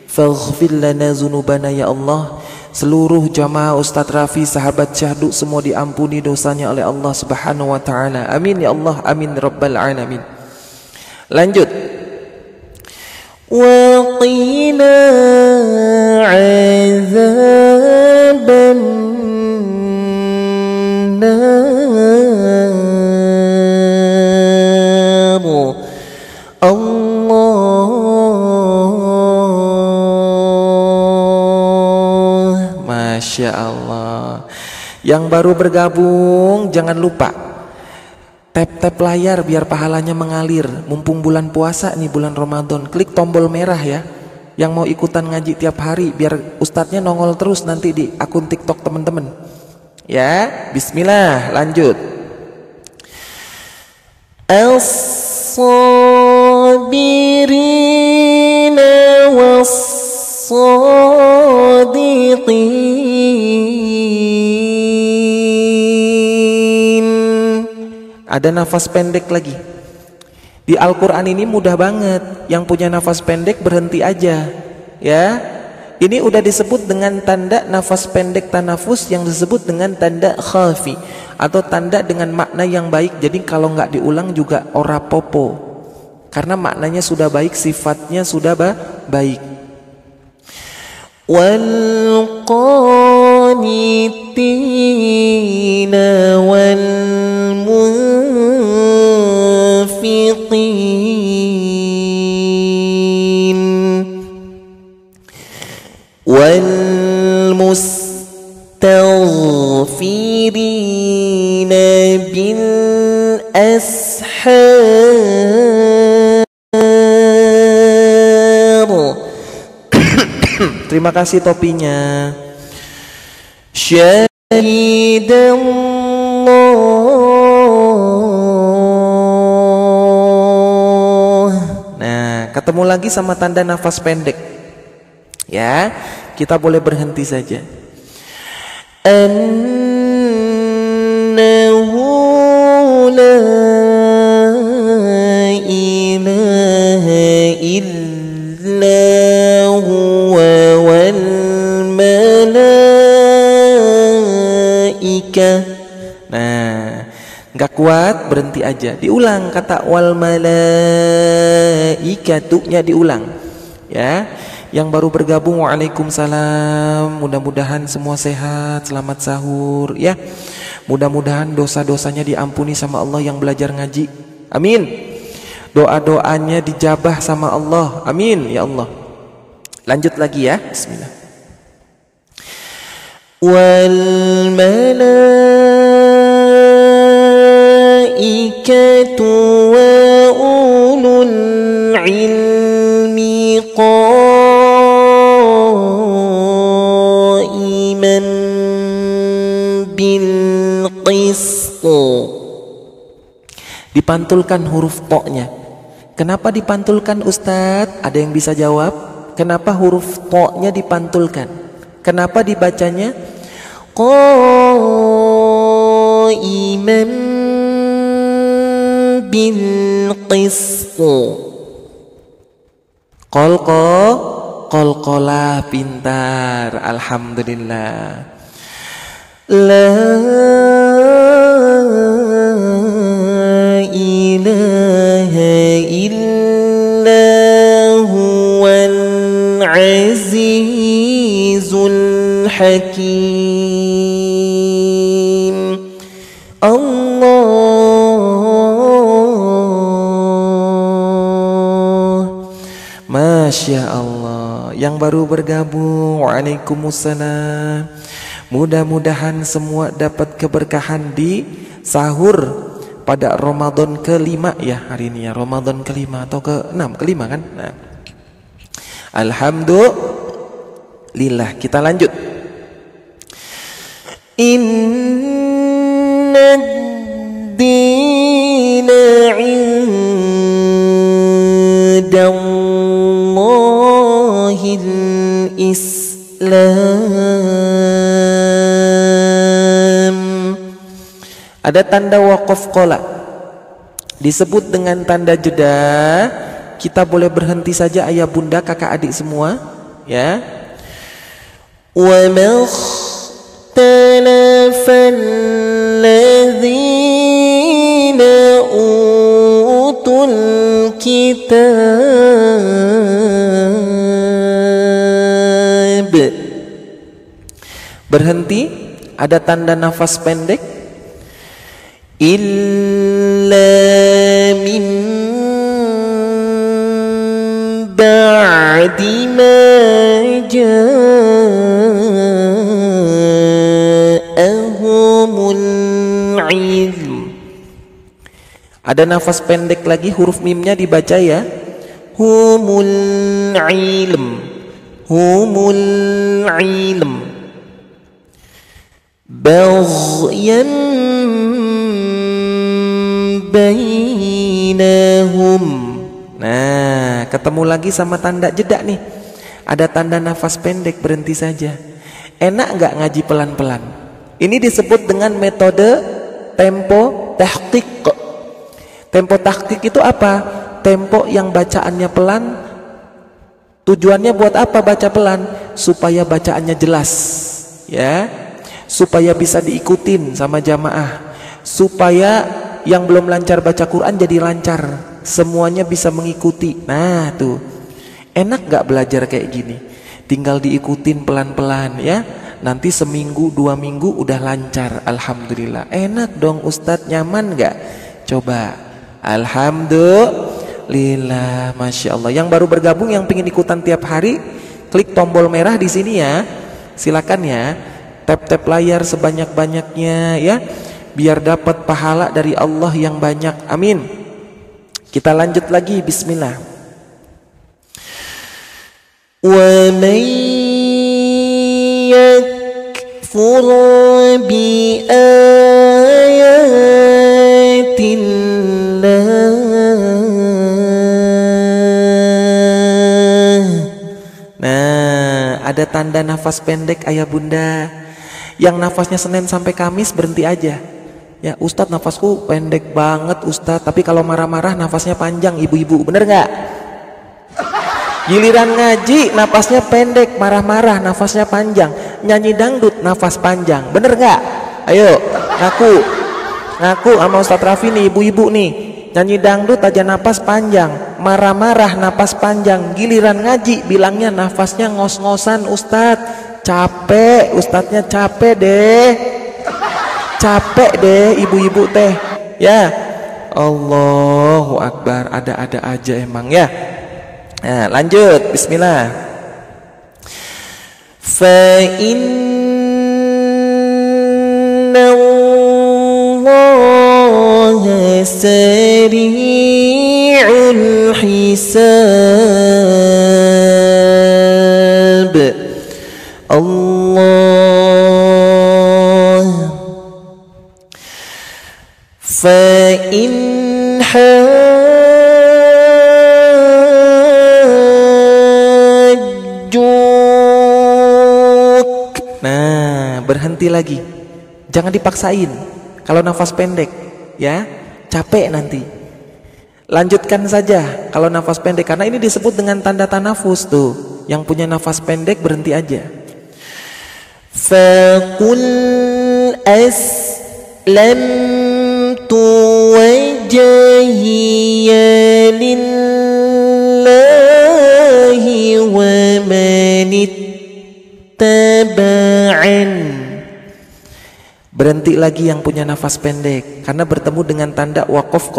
Faghfir lana dzunubana ya Allah. Seluruh jamaah Ustadz Rafi, sahabat Syahdu semua diampuni dosanya oleh Allah Subhanahu wa taala. Amin ya Allah. Amin rabbal alamin. Lanjut. Wa qina azaban Masya Allah. Yang baru bergabung jangan lupa tap-tap layar biar pahalanya mengalir. Mumpung bulan puasa nih, bulan Ramadan, klik tombol merah ya. Yang mau ikutan ngaji tiap hari biar ustadznya nongol terus nanti di akun TikTok teman-teman. Ya, bismillah, lanjut. As-sabirina was-sadiqin. Ada nafas pendek lagi. Di Al-Quran ini mudah banget. Yang punya nafas pendek berhenti aja. Ya, ini udah disebut dengan tanda nafas pendek tanafus yang disebut dengan tanda khafi atau tanda dengan makna yang baik. Jadi kalau nggak diulang juga ora popo, karena maknanya sudah baik, sifatnya sudah baik. Wal qanitina wal munfiqin wal mustaghfirina bil ashar. Terima kasih topinya. Syahidallah. Nah, ketemu lagi sama tanda nafas pendek. Ya, kita boleh berhenti saja. Annahu la ilaha illa huwa wal malaikah. Nah, nggak kuat berhenti aja. Diulang kata wal malaikatunya diulang. Ya. Yang baru bergabung, waalaikumsalam. Mudah-mudahan semua sehat, selamat sahur ya. Mudah-mudahan dosa-dosanya diampuni sama Allah yang belajar ngaji. Amin. Doa-doanya dijabah sama Allah. Amin ya Allah. Lanjut lagi ya. Bismillah. Wal malaikatu wa ulul ilmi qa'iman bil qist. Dipantulkan huruf poknya. Kenapa dipantulkan Ustadz? Ada yang bisa jawab? Kenapa huruf to-nya dipantulkan? Kenapa dibacanya qa'iman bil qist? Qalqalah, pintar, alhamdulillah. La ilaha illa huwal azizul hakim. Masya Allah. Yang baru bergabung, waalaikumsalam. Mudah-mudahan semua dapat keberkahan di sahur pada Ramadan kelima ya hari ini ya. Ramadan kelima atau keenam, kelima kan. Nah, alhamdulillah, kita lanjut. Inna dina indallahil Islam. Ada tanda waqaf qola, disebut dengan tanda jeda. Kita boleh berhenti saja ayah bunda kakak adik semua ya. Wa makhtalafal ladzina utul kitab. Berhenti, ada tanda nafas pendek. Illa min ba'di ma ja'ahumul ilm. Ada nafas pendek lagi, huruf mimnya dibaca ya. Humul ilm, humul ilm. Baghyan bainahum. Nah, ketemu lagi sama tanda jeda nih. Ada tanda nafas pendek, berhenti saja. Enak nggak ngaji pelan-pelan? Ini disebut dengan metode tempo tahqiq. Tempo tahqiq itu apa? Tempo yang bacaannya pelan. Tujuannya buat apa baca pelan? Supaya bacaannya jelas, ya. Supaya bisa diikutin sama jamaah. Supaya yang belum lancar baca Quran jadi lancar, semuanya bisa mengikuti. Nah tuh, enak gak belajar kayak gini? Tinggal diikutin pelan-pelan ya. Nanti seminggu 2 minggu udah lancar, alhamdulillah. Enak dong Ustadz, nyaman gak? Coba. Alhamdulillah, masya Allah. Yang baru bergabung, yang pengen ikutan tiap hari, klik tombol merah di sini ya. Silakan ya, tap-tap layar sebanyak-banyaknya ya, biar dapat pahala dari Allah yang banyak. Amin. Kita lanjut lagi, bismillah. Wa man yakfur bi ayatillah. Nah, ada tanda nafas pendek ayah bunda. Yang nafasnya Senin sampai Kamis berhenti aja. Ya Ustadz, nafasku pendek banget Ustadz, tapi kalau marah-marah nafasnya panjang ibu-ibu, bener nggak? Giliran ngaji nafasnya pendek, marah-marah nafasnya panjang, nyanyi dangdut nafas panjang, bener nggak? Ayo ngaku sama Ustadz Raffi nih, ibu-ibu nih, nyanyi dangdut aja nafas panjang, marah-marah nafas panjang, giliran ngaji bilangnya nafasnya ngos-ngosan Ustadz. Capek, Ustadznya capek deh ibu-ibu teh ya. Allahu Akbar, ada-ada aja emang ya. Nah, lanjut, bismillah. Fa inna Allaha sari'ul hisab. Allah fa in berhenti lagi. Jangan dipaksain. Kalau nafas pendek, ya, capek nanti. Lanjutkan saja kalau nafas pendek, karena ini disebut dengan tanda tanafus tuh. Yang punya nafas pendek berhenti aja. فَقُلْ أَسْلَمْتُ وَجْهِيَ لِلَّهِ وَمَنِ اتَّبَعَنِ. Berhenti lagi yang punya nafas pendek, karena bertemu dengan tanda waqaf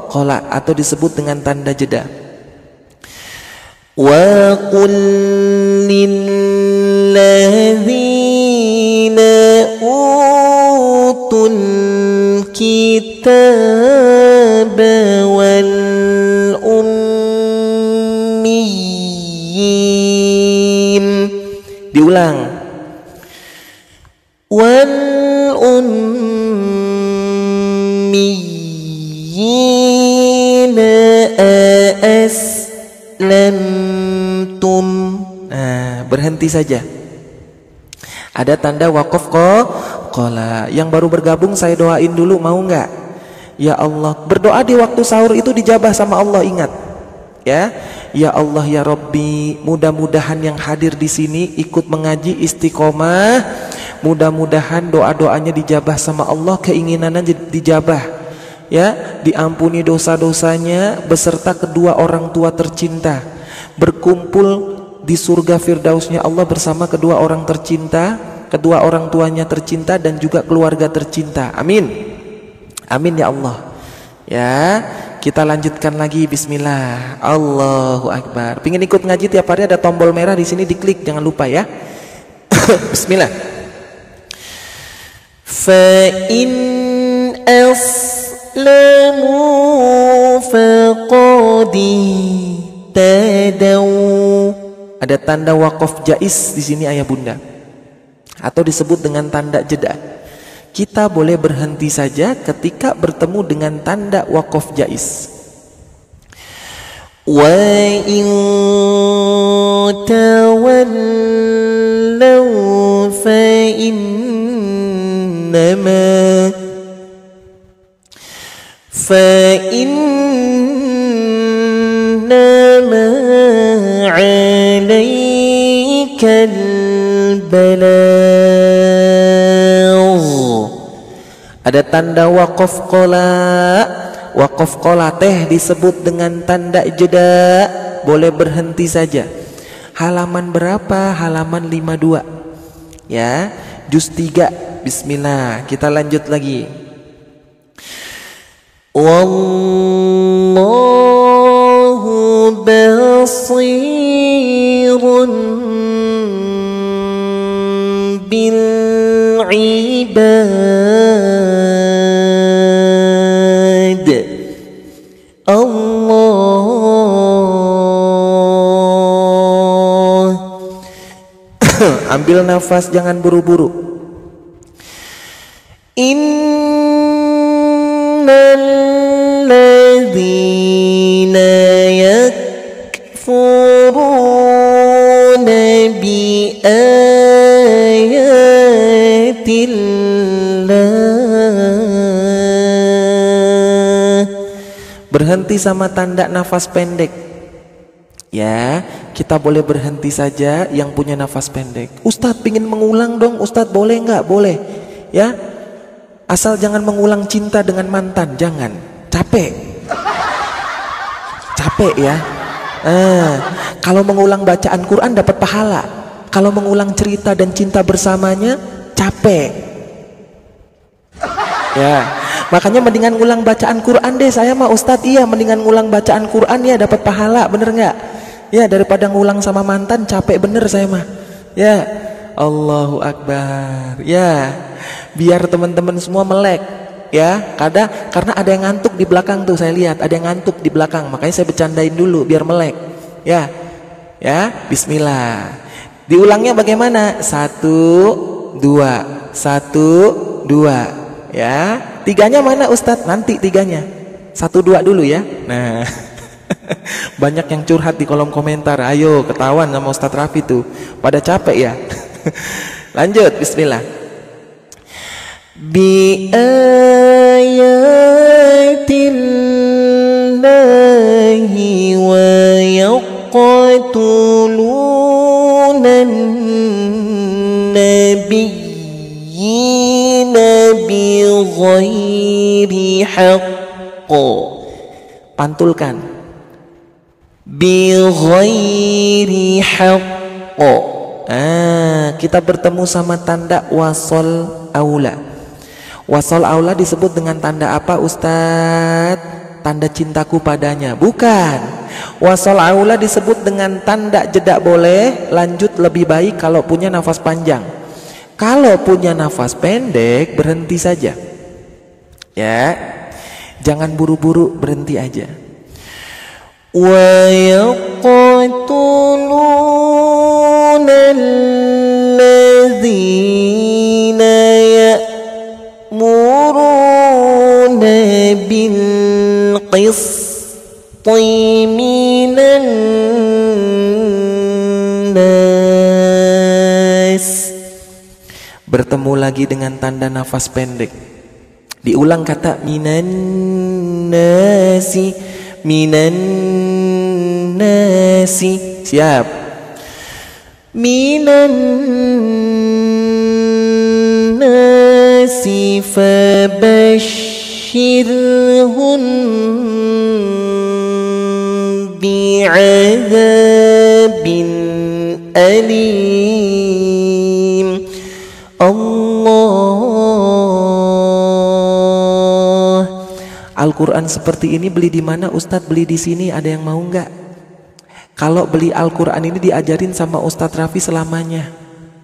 qola atau disebut dengan tanda jeda. وَقُلْ لِلَّذِينَ أُوتُوا الْكِتَابَ وَالْأُمِّيِّينَ. Diulang. وَالْأُمِّيِّينَ أَأَسْلَمْتُمْ. Nah, berhenti saja. Ada tanda waqaf qola. Yang baru bergabung saya doain dulu, mau nggak? Ya Allah, berdoa di waktu sahur itu dijabah sama Allah, ingat. Ya. Ya Allah ya Rabbi, mudah-mudahan yang hadir di sini ikut mengaji istiqomah. Mudah-mudahan doa-doanya dijabah sama Allah, keinginannya dijabah. Ya, diampuni dosa-dosanya beserta kedua orang tua tercinta. Berkumpul di surga firdausnya Allah bersama kedua orang tercinta, kedua orang tuanya tercinta dan juga keluarga tercinta. Amin. Amin ya Allah. Ya, kita lanjutkan lagi. Bismillah. Allahu Akbar. Pingin ikut ngaji tiap hari, ada tombol merah di sini, diklik, jangan lupa ya. Bismillah. فَإِنْ أَسْلَمُوا فَقَدِ اهْتَدَوْا. Ada tanda waqaf jaiz di sini ayah bunda, atau disebut dengan tanda jeda. Kita boleh berhenti saja ketika bertemu dengan tanda waqaf jaiz. وَإِنْ تَوَلَّوْا فَإِنَّمَا عَلَيْكَ الْبَلَاغُ. Ada tanda waqaf qola. Waqaf qola teh disebut dengan tanda jeda. Boleh berhenti saja. Halaman berapa? Halaman 52. Ya, juz 3. Bismillah. Kita lanjut lagi. Wallahu basirun bil ibad. Allah. Ambil nafas, jangan buru-buru. Innalladzina yakfuruna bi ayatillah. Berhenti sama tanda nafas pendek. Ya, kita boleh berhenti saja yang punya nafas pendek. Ustadz pingin mengulang dong, Ustadz boleh nggak? Boleh. Ya, asal jangan mengulang cinta dengan mantan, jangan. Capek ya. Kalau mengulang bacaan Quran dapat pahala. Kalau mengulang cerita dan cinta bersamanya capek. Ya, makanya mendingan ngulang bacaan Quran deh. Saya mah Ustadz, iya mendingan ngulang bacaan Quran ya, dapat pahala, bener nggak? Ya, daripada ngulang sama mantan, capek bener saya mah. Ya, Allahu Akbar. Ya, biar teman-teman semua melek. Ya, karena ada yang ngantuk di belakang tuh, saya lihat ada yang ngantuk di belakang, makanya saya bercandain dulu biar melek. Ya, Bismillah. Diulangnya bagaimana? 1, 2, 1, 2. Ya, tiganya mana Ustadz? Nanti tiganya. 1, 2 dulu ya. Nah, banyak yang curhat di kolom komentar. Ayo ketahuan sama Ustadz Raffi tuh, pada capek ya. Lanjut, bismillah. Bi ayatillahi wa yaqtulunan nabiyyina bi ghairi haqq. Pantulkan. Bi ghairi haqq. Kita bertemu sama tanda wasol aula. Wasol aula disebut dengan tanda apa, Ustadz? Tanda cintaku padanya. Bukan. Wasol aula disebut dengan tanda jeda boleh, lanjut lebih baik kalau punya nafas panjang. Kalau punya nafas pendek, berhenti saja. Ya, jangan buru-buru, berhenti aja. Wa yaqtuluna alladzina ya'muruna bil qisti minan nas. Bertemu lagi dengan tanda nafas pendek. Diulang kata minan nasi, minan nasi. Siap. Minan nasi fabashshirhum bi'adzabin alim. Allah. Al-Quran seperti ini beli di mana, Ustadz? Beli di sini, ada yang mau nggak? Kalau beli Al-Quran ini diajarin sama Ustadz Raffi selamanya,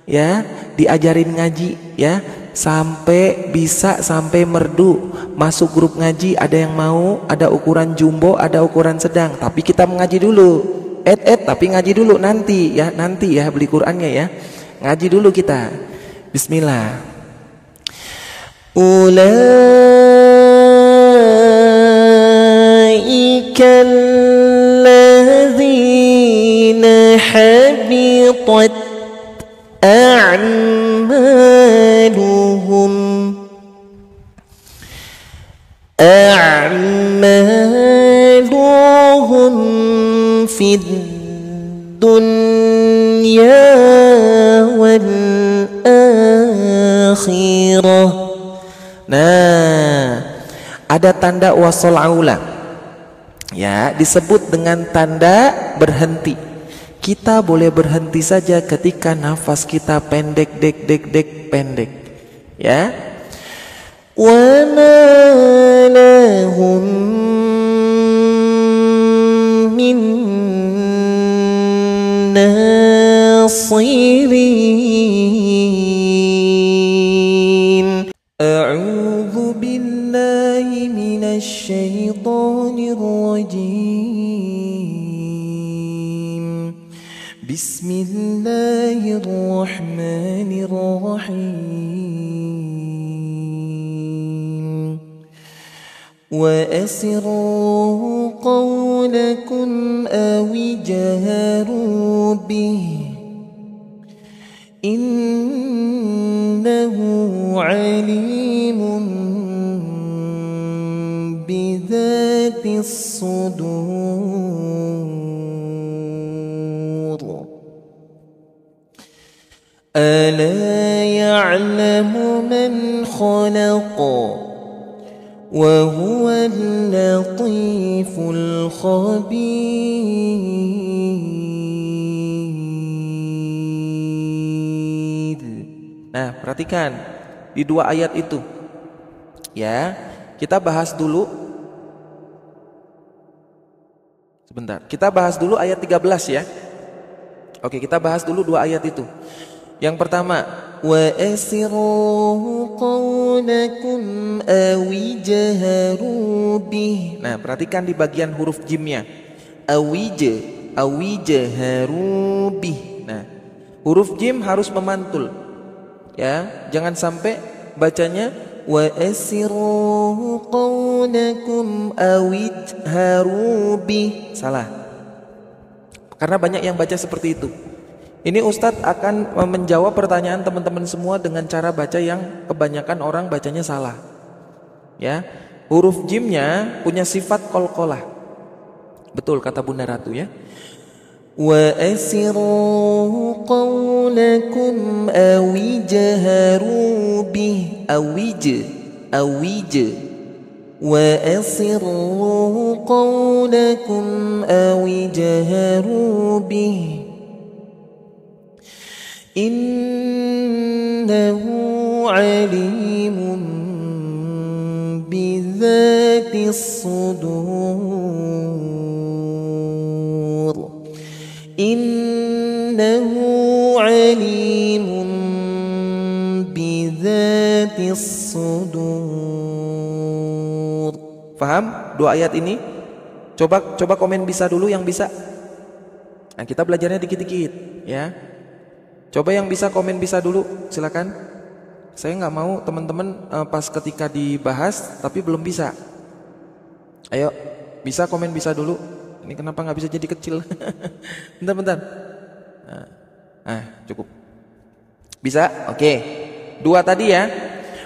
ya, diajarin ngaji, ya, sampai bisa, sampai merdu, masuk grup ngaji. Ada yang mau? Ada ukuran jumbo, ada ukuran sedang. Tapi kita mengaji dulu, tapi ngaji dulu nanti ya beli Qurannya ya, ngaji dulu kita. Bismillah. Ulaika alladzina habitat a'maluhum fid dunya wal akhirah. Nah, ada tanda wasol aula, ya, disebut dengan tanda berhenti. Kita boleh berhenti saja ketika nafas kita pendek, pendek, ya. Wa ma lahum min nasirin. A'udzu billahi minasy syaithanir rajim. Bismillahirrahmanirrahim. Wa asirru qawlakum aw jaharu bih innahu alimun bidzatis sudur. ألا يعلم من خلق وهو اللطيف الخبير. Nah, perhatikan di dua ayat itu, ya. Kita bahas dulu. Sebentar, kita bahas dulu ayat 13 ya. Oke, kita bahas dulu dua ayat itu. Yang pertama, wa asirru qawlakum aw jaharu bih. Nah, perhatikan di bagian huruf jimnya. Jaharu bih. Nah, huruf jim harus memantul. Ya, jangan sampai bacanya wa asirru qawlakum aw jaharu bih. Salah. Karena banyak yang baca seperti itu. Ini Ustadz akan menjawab pertanyaan teman-teman semua dengan cara baca yang kebanyakan orang bacanya salah. Ya, huruf jimnya punya sifat qalqalah. Betul kata Bunda Ratu ya. Wa asirru qawlakum awijharu bih awij. Wa asirru qawlakum awijharu bih innahu alimun bidzatis sudur innahu alimun bidzatis sudur. Paham dua ayat ini? Coba komen bisa dulu yang bisa. Nah, kita belajarnya dikit-dikit ya. Coba yang bisa komen bisa dulu, silakan. Saya nggak mau teman-teman pas ketika dibahas tapi belum bisa. Ayo, bisa komen bisa dulu. Ini kenapa nggak bisa jadi kecil? Bentar. Cukup. Bisa? Oke. Dua tadi ya.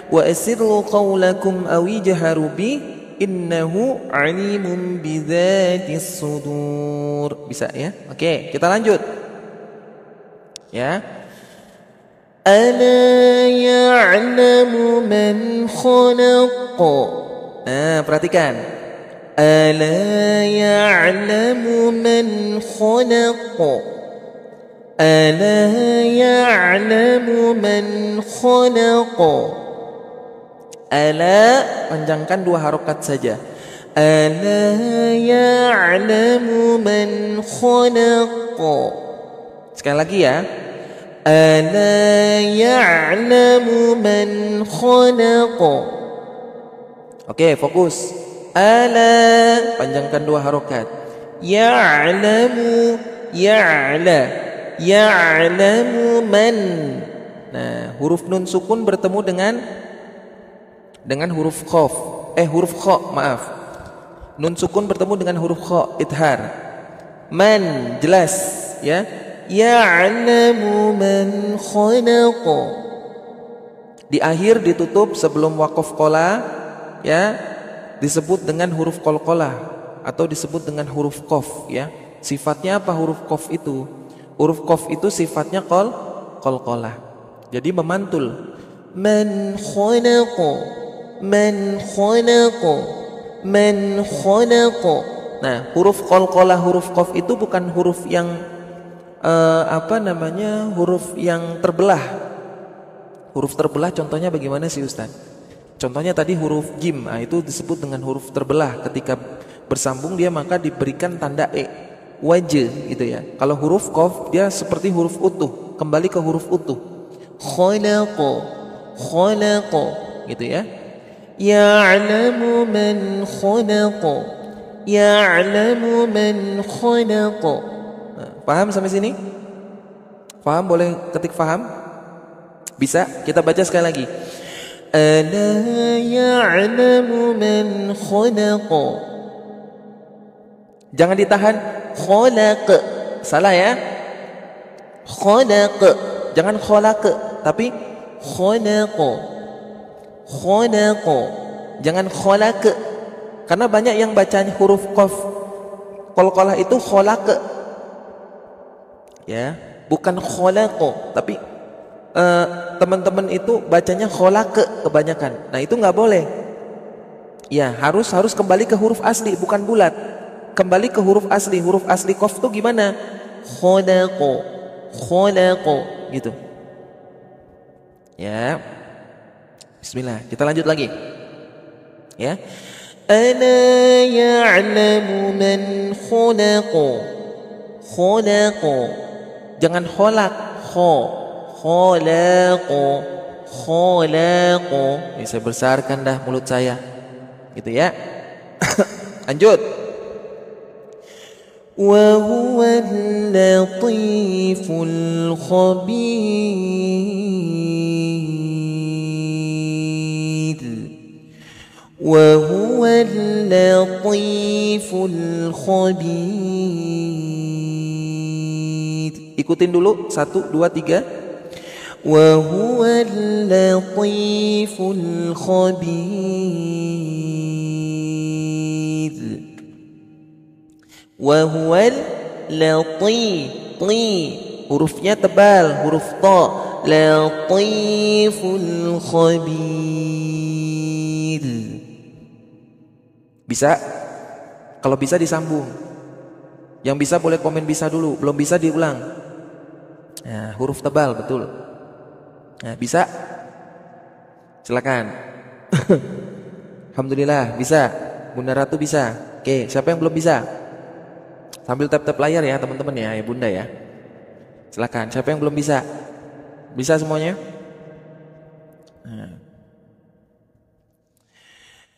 Wa asirru qawlakum awijharu bi innahu alimun bidzatis sudur. Bisa ya? Oke, kita lanjut. Ya. Ala ya'lamu man khalaq. Nah, perhatikan. Ala ya'lamu man khalaq. Ala ya'lamu man khalaq. Ala panjangkan dua harokat saja. Ala ya'lamu man khalaq. Sekali lagi ya. Ala ya'lamu man khalaq. Oke, fokus. Ala panjangkan dua harokat. Ya'lamu ya'lamu man. Nah, huruf nun sukun bertemu dengan huruf qaf. Huruf kha, maaf. Nun sukun bertemu dengan huruf kha, idhar. Man, jelas ya. Ya'lamu man khalaq. Di akhir ditutup sebelum waqaf qola ya, disebut dengan huruf qalqalah atau disebut dengan huruf qaf ya. Sifatnya apa huruf qaf itu? Huruf qaf itu sifatnya qalqalah. Jadi memantul. Man khalaq. Man khalaq. Man khalaq. Nah, huruf qalqalah, huruf qaf itu bukan huruf yang huruf yang terbelah. Huruf terbelah contohnya bagaimana sih Ustaz? Contohnya tadi huruf jim, itu disebut dengan huruf terbelah. Ketika bersambung dia maka diberikan tanda wajh gitu ya. Kalau huruf qaf dia seperti huruf utuh, kembali ke huruf utuh. Khalaq Gitu ya. Ya'lamu man khalaq. Ya'lamu man khalaq. Paham sampai sini? Paham? Boleh ketik paham? Bisa? Kita baca sekali lagi. Ala ya'lamu man khalaq. Jangan ditahan. Khalaq. Salah ya. Khalaq. Jangan khalaq, tapi khalaq. Khalaq. Jangan khalaq. Karena banyak yang bacanya huruf qaf qalqalah itu khalaq. Ya, bukan khalaq, tapi teman-teman itu bacanya khalaq kebanyakan. Nah, itu nggak boleh. Ya, harus kembali ke huruf asli, bukan bulat. Kembali ke huruf asli. Huruf asli qaf itu gimana? Khalaq. Gitu. Ya. Bismillah, kita lanjut lagi. Ya. Ala ya'lamu man khalaq. Khalaq. Jangan kholak, khalaq. Ini saya besarkan dah mulut saya, gitu ya. Lanjut. Wa huwal latiful khabir. Wa huwal latiful khabir. Ikutin dulu, 1, 2, 3. وهو اللطيف الخبير وهو اللطيف Hurufnya tebal, huruf to. لطيف الخبير. Bisa? Kalau bisa disambung. Yang bisa boleh komen bisa dulu, belum bisa diulang. Nah, huruf tebal, betul. Nah, bisa? Silakan. Alhamdulillah, bisa. Bunda Ratu bisa. Oke, siapa yang belum bisa? Sambil tap-tap layar ya teman-teman ya Bunda ya. Silakan, siapa yang belum bisa? Bisa semuanya? Nah.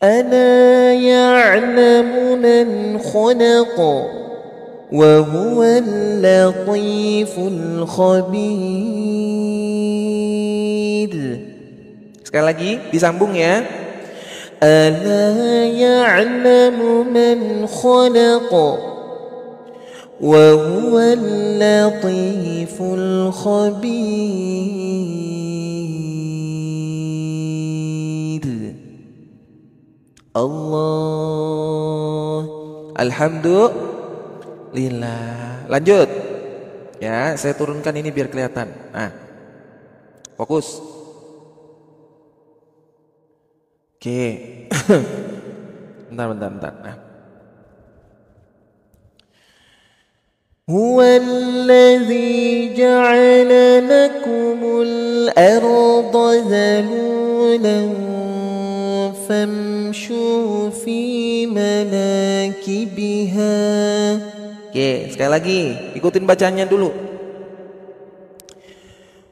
ألا يعلم من خلق وهو اللطيف الخبير. Sekali lagi disambung ya. ألا يعلم من خلق وهو اللطيف الخبير. Allah. Alhamdulillah. Lanjut. Ya, saya turunkan ini biar kelihatan. Nah. Fokus. Oke. Bentar. Nah. هو الذي جعل لكم الأرض ذلولا فامشوا في مناكبها. Oke, sekali lagi ikutin bacanya dulu.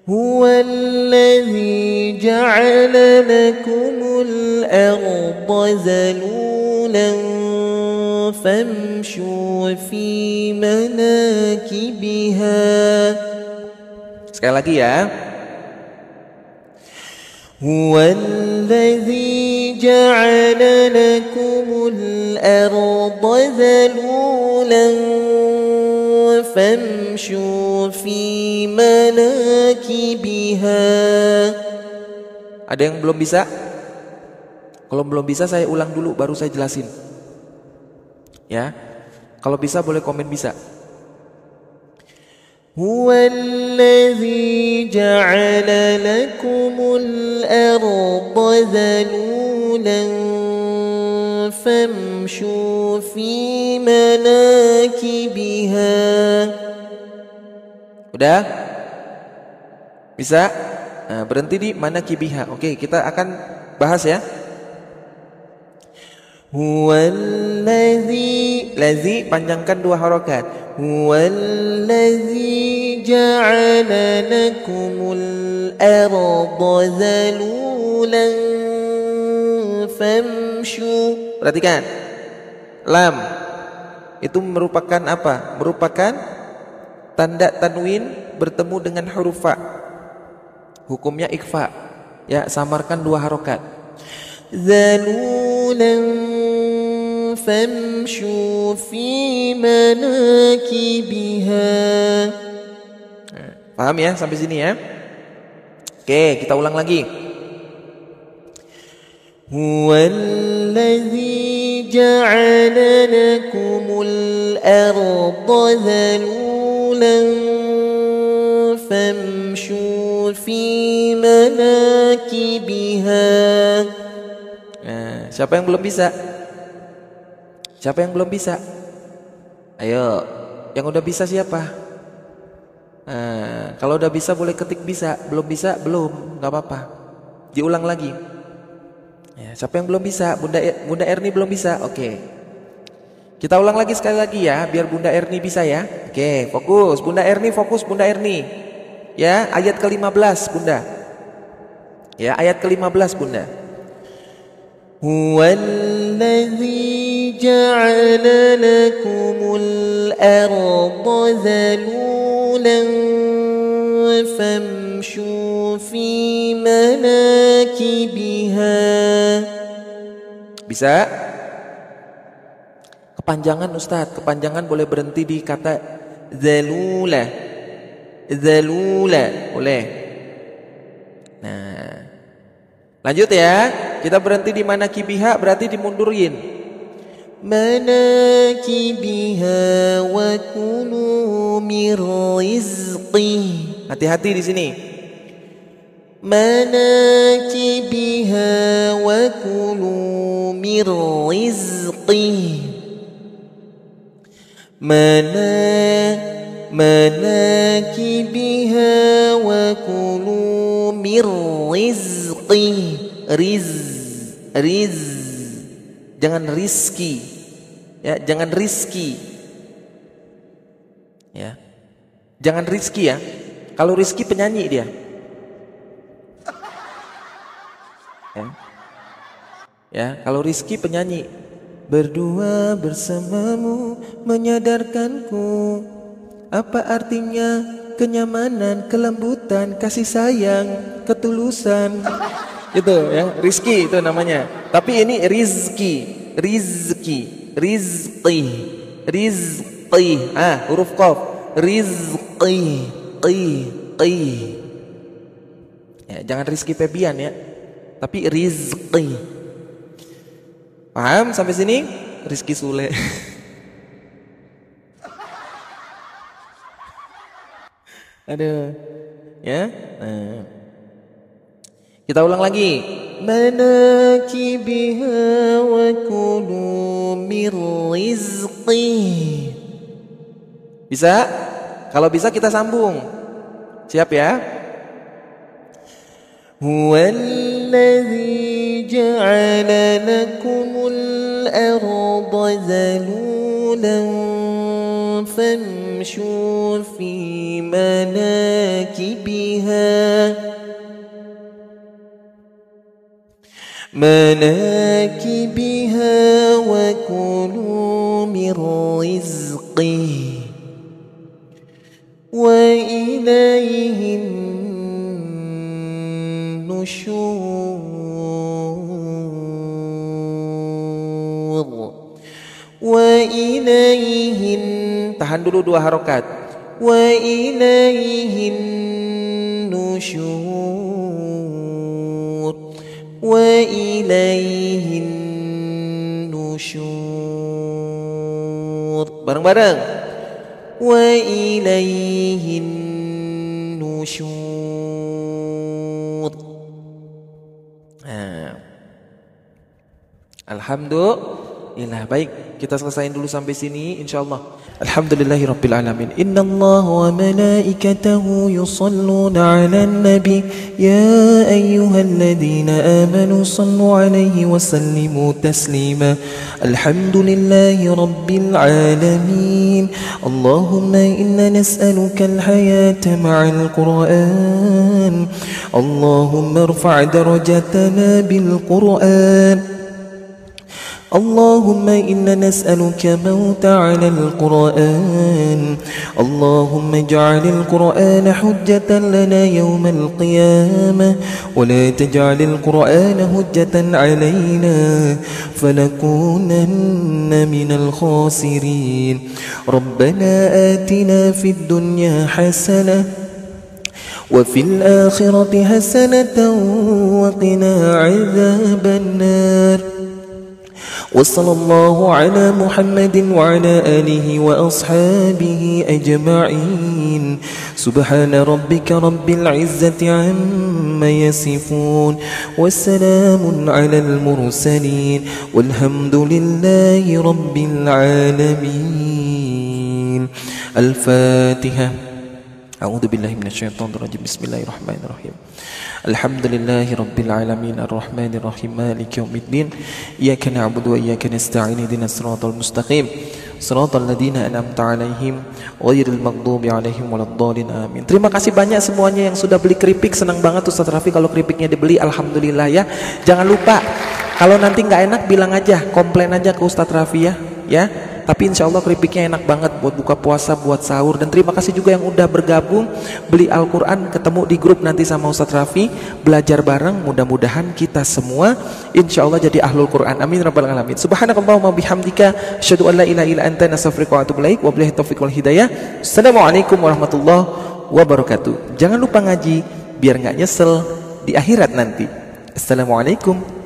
هو الذي جعل لكم الأرض ذلولا فامشوا في مناكبها. Sekali lagi ya. هو الذي جعل لكم الأرض ذلولا فامشوا في مناكبها. Ada yang belum bisa? Kalau belum bisa saya ulang dulu baru saya jelasin. Ya. Kalau bisa boleh komen bisa. هو الذي جعل لكم الأرض ذلولا فامشوا في مناكبها. Udah? Bisa? Nah, berhenti di manakibiha. Oke, kita akan bahas ya. Lazi panjangkan 2 harokat. Huwallazi ja'ala lakumul arda zalulan famshu. Perhatikan. Lam itu merupakan apa? Merupakan tanda tanwin bertemu dengan huruf fa. Hukumnya ikhfa. Ya, samarkan 2 harokat. Zalulan famshu fi manakibiha. Paham ya sampai sini ya? Oke, kita ulang lagi. Huwallazi ja'ala lakumul arda zalulan famshu fi manakibiha. Nah, siapa yang belum bisa? Siapa yang belum bisa? Ayo, yang udah bisa siapa? Nah, kalau udah bisa boleh ketik bisa, belum bisa belum, nggak apa-apa. Diulang lagi. Ya, siapa yang belum bisa? Bunda Erni belum bisa. Oke. Kita ulang lagi sekali lagi ya, biar Bunda Erni bisa ya. Oke, fokus. Bunda Erni fokus, Bunda Erni. Ya, ayat ke-15 Bunda. Ya, ayat ke-15 Bunda. Huwallazi ja'ala lakumul arda zalulan famshu fi manakibiha. Bisa? Kepanjangan Ustadz, kepanjangan boleh berhenti di kata zalula. ذلولا. Boleh. Nah, lanjut ya. Kita berhenti di manakibiha, berarti dimundurin. مناكبها وكلوا من رزقه. Hati-hati di sini. مناكبها وكلوا من رزقه. مناكبها وكلوا من رزقه. Riz. Jangan rizki. Ya, jangan rizki. Ya. Jangan rizki ya. Kalau rizki penyanyi dia. Ya. Ya, kalau rizki penyanyi. Berdua bersamamu menyadarkanku apa artinya kenyamanan, kelembutan, kasih sayang, ketulusan. Itu ya, rizki itu namanya. Tapi ini rizki. Huruf qaf. Rizqi. Ya, jangan rizki Febian ya. Tapi rizqi. Paham sampai sini? Rizki Sule. Aduh. Ya. Nah. Kita ulang lagi. Manakibiha wa kulu min rizqih. Bisa? Kalau bisa kita sambung. Siap ya? Huwallazi ja'ala lakumul arda zalulan famshu fi manakibiha وكلوا من رزقه وإليه النشور tahan dulu 2 harokat. وإليه النشور وإليه النشور. Bareng-bareng. وإليه النشور. Alhamdulillah. Baik, kita selesaiin dulu sampai sini insyaallah. Alhamdulillahirabbil alamin. Innallaha wa malaikatahu yusholluna 'alan nabi ya ayyuhalladzina amanu shallu 'alaihi wa sallimu taslima. Alhamdulillahi rabbil alamin. Allahumma inna nas'aluka al-hayata ma'al Qur'an. Allahumma irfa' darajatana bil Qur'an. اللهم إنا نسألك موت على القرآن. اللهم اجعل القرآن حجة لنا يوم القيامة ولا تجعل القرآن حجة علينا فنكونن من الخاسرين. ربنا آتنا في الدنيا حسنة وفي الآخرة حسنة وقنا عذاب النار. وصلى الله على محمد وعلى آله وأصحابه أجمعين. سبحان ربك رب العزة عما يصفون والسلام على المرسلين والحمد لله رب العالمين. الفاتحة. أعوذ بالله من الشيطان الرجيم. بسم الله الرحمن الرحيم. Alhamdulillahi rabbil alamin arrahmanir rahim maliki yaumiddin iyyaka na'budu wa iyyaka nasta'in ihdinas siratal mustaqim siratal ladzina an'amta 'alaihim ghairil maghdubi 'alaihim waladdallin amin. Terima kasih banyak semuanya yang sudah beli keripik. Senang banget Ustaz Rafi kalau keripiknya dibeli. Alhamdulillah ya. Jangan lupa kalau nanti nggak enak bilang aja, komplain aja ke Ustaz Rafi ya. Tapi insya Allah keripiknya enak banget buat buka puasa, buat sahur. Dan terima kasih juga yang udah bergabung beli Al-Quran, ketemu di grup nanti sama Ustadz Rafi, belajar bareng. Mudah-mudahan kita semua insya Allah jadi ahlul Quran. Amin rabbal alamin. Subhanakallahumma bihamdika asyhadu an la ilaha illa anta astaghfiruka wa atubu ilaik. Wabillahi taufiq wal hidayah. Assalamualaikum warahmatullahi wabarakatuh. Jangan lupa ngaji biar nggak nyesel di akhirat nanti. Assalamualaikum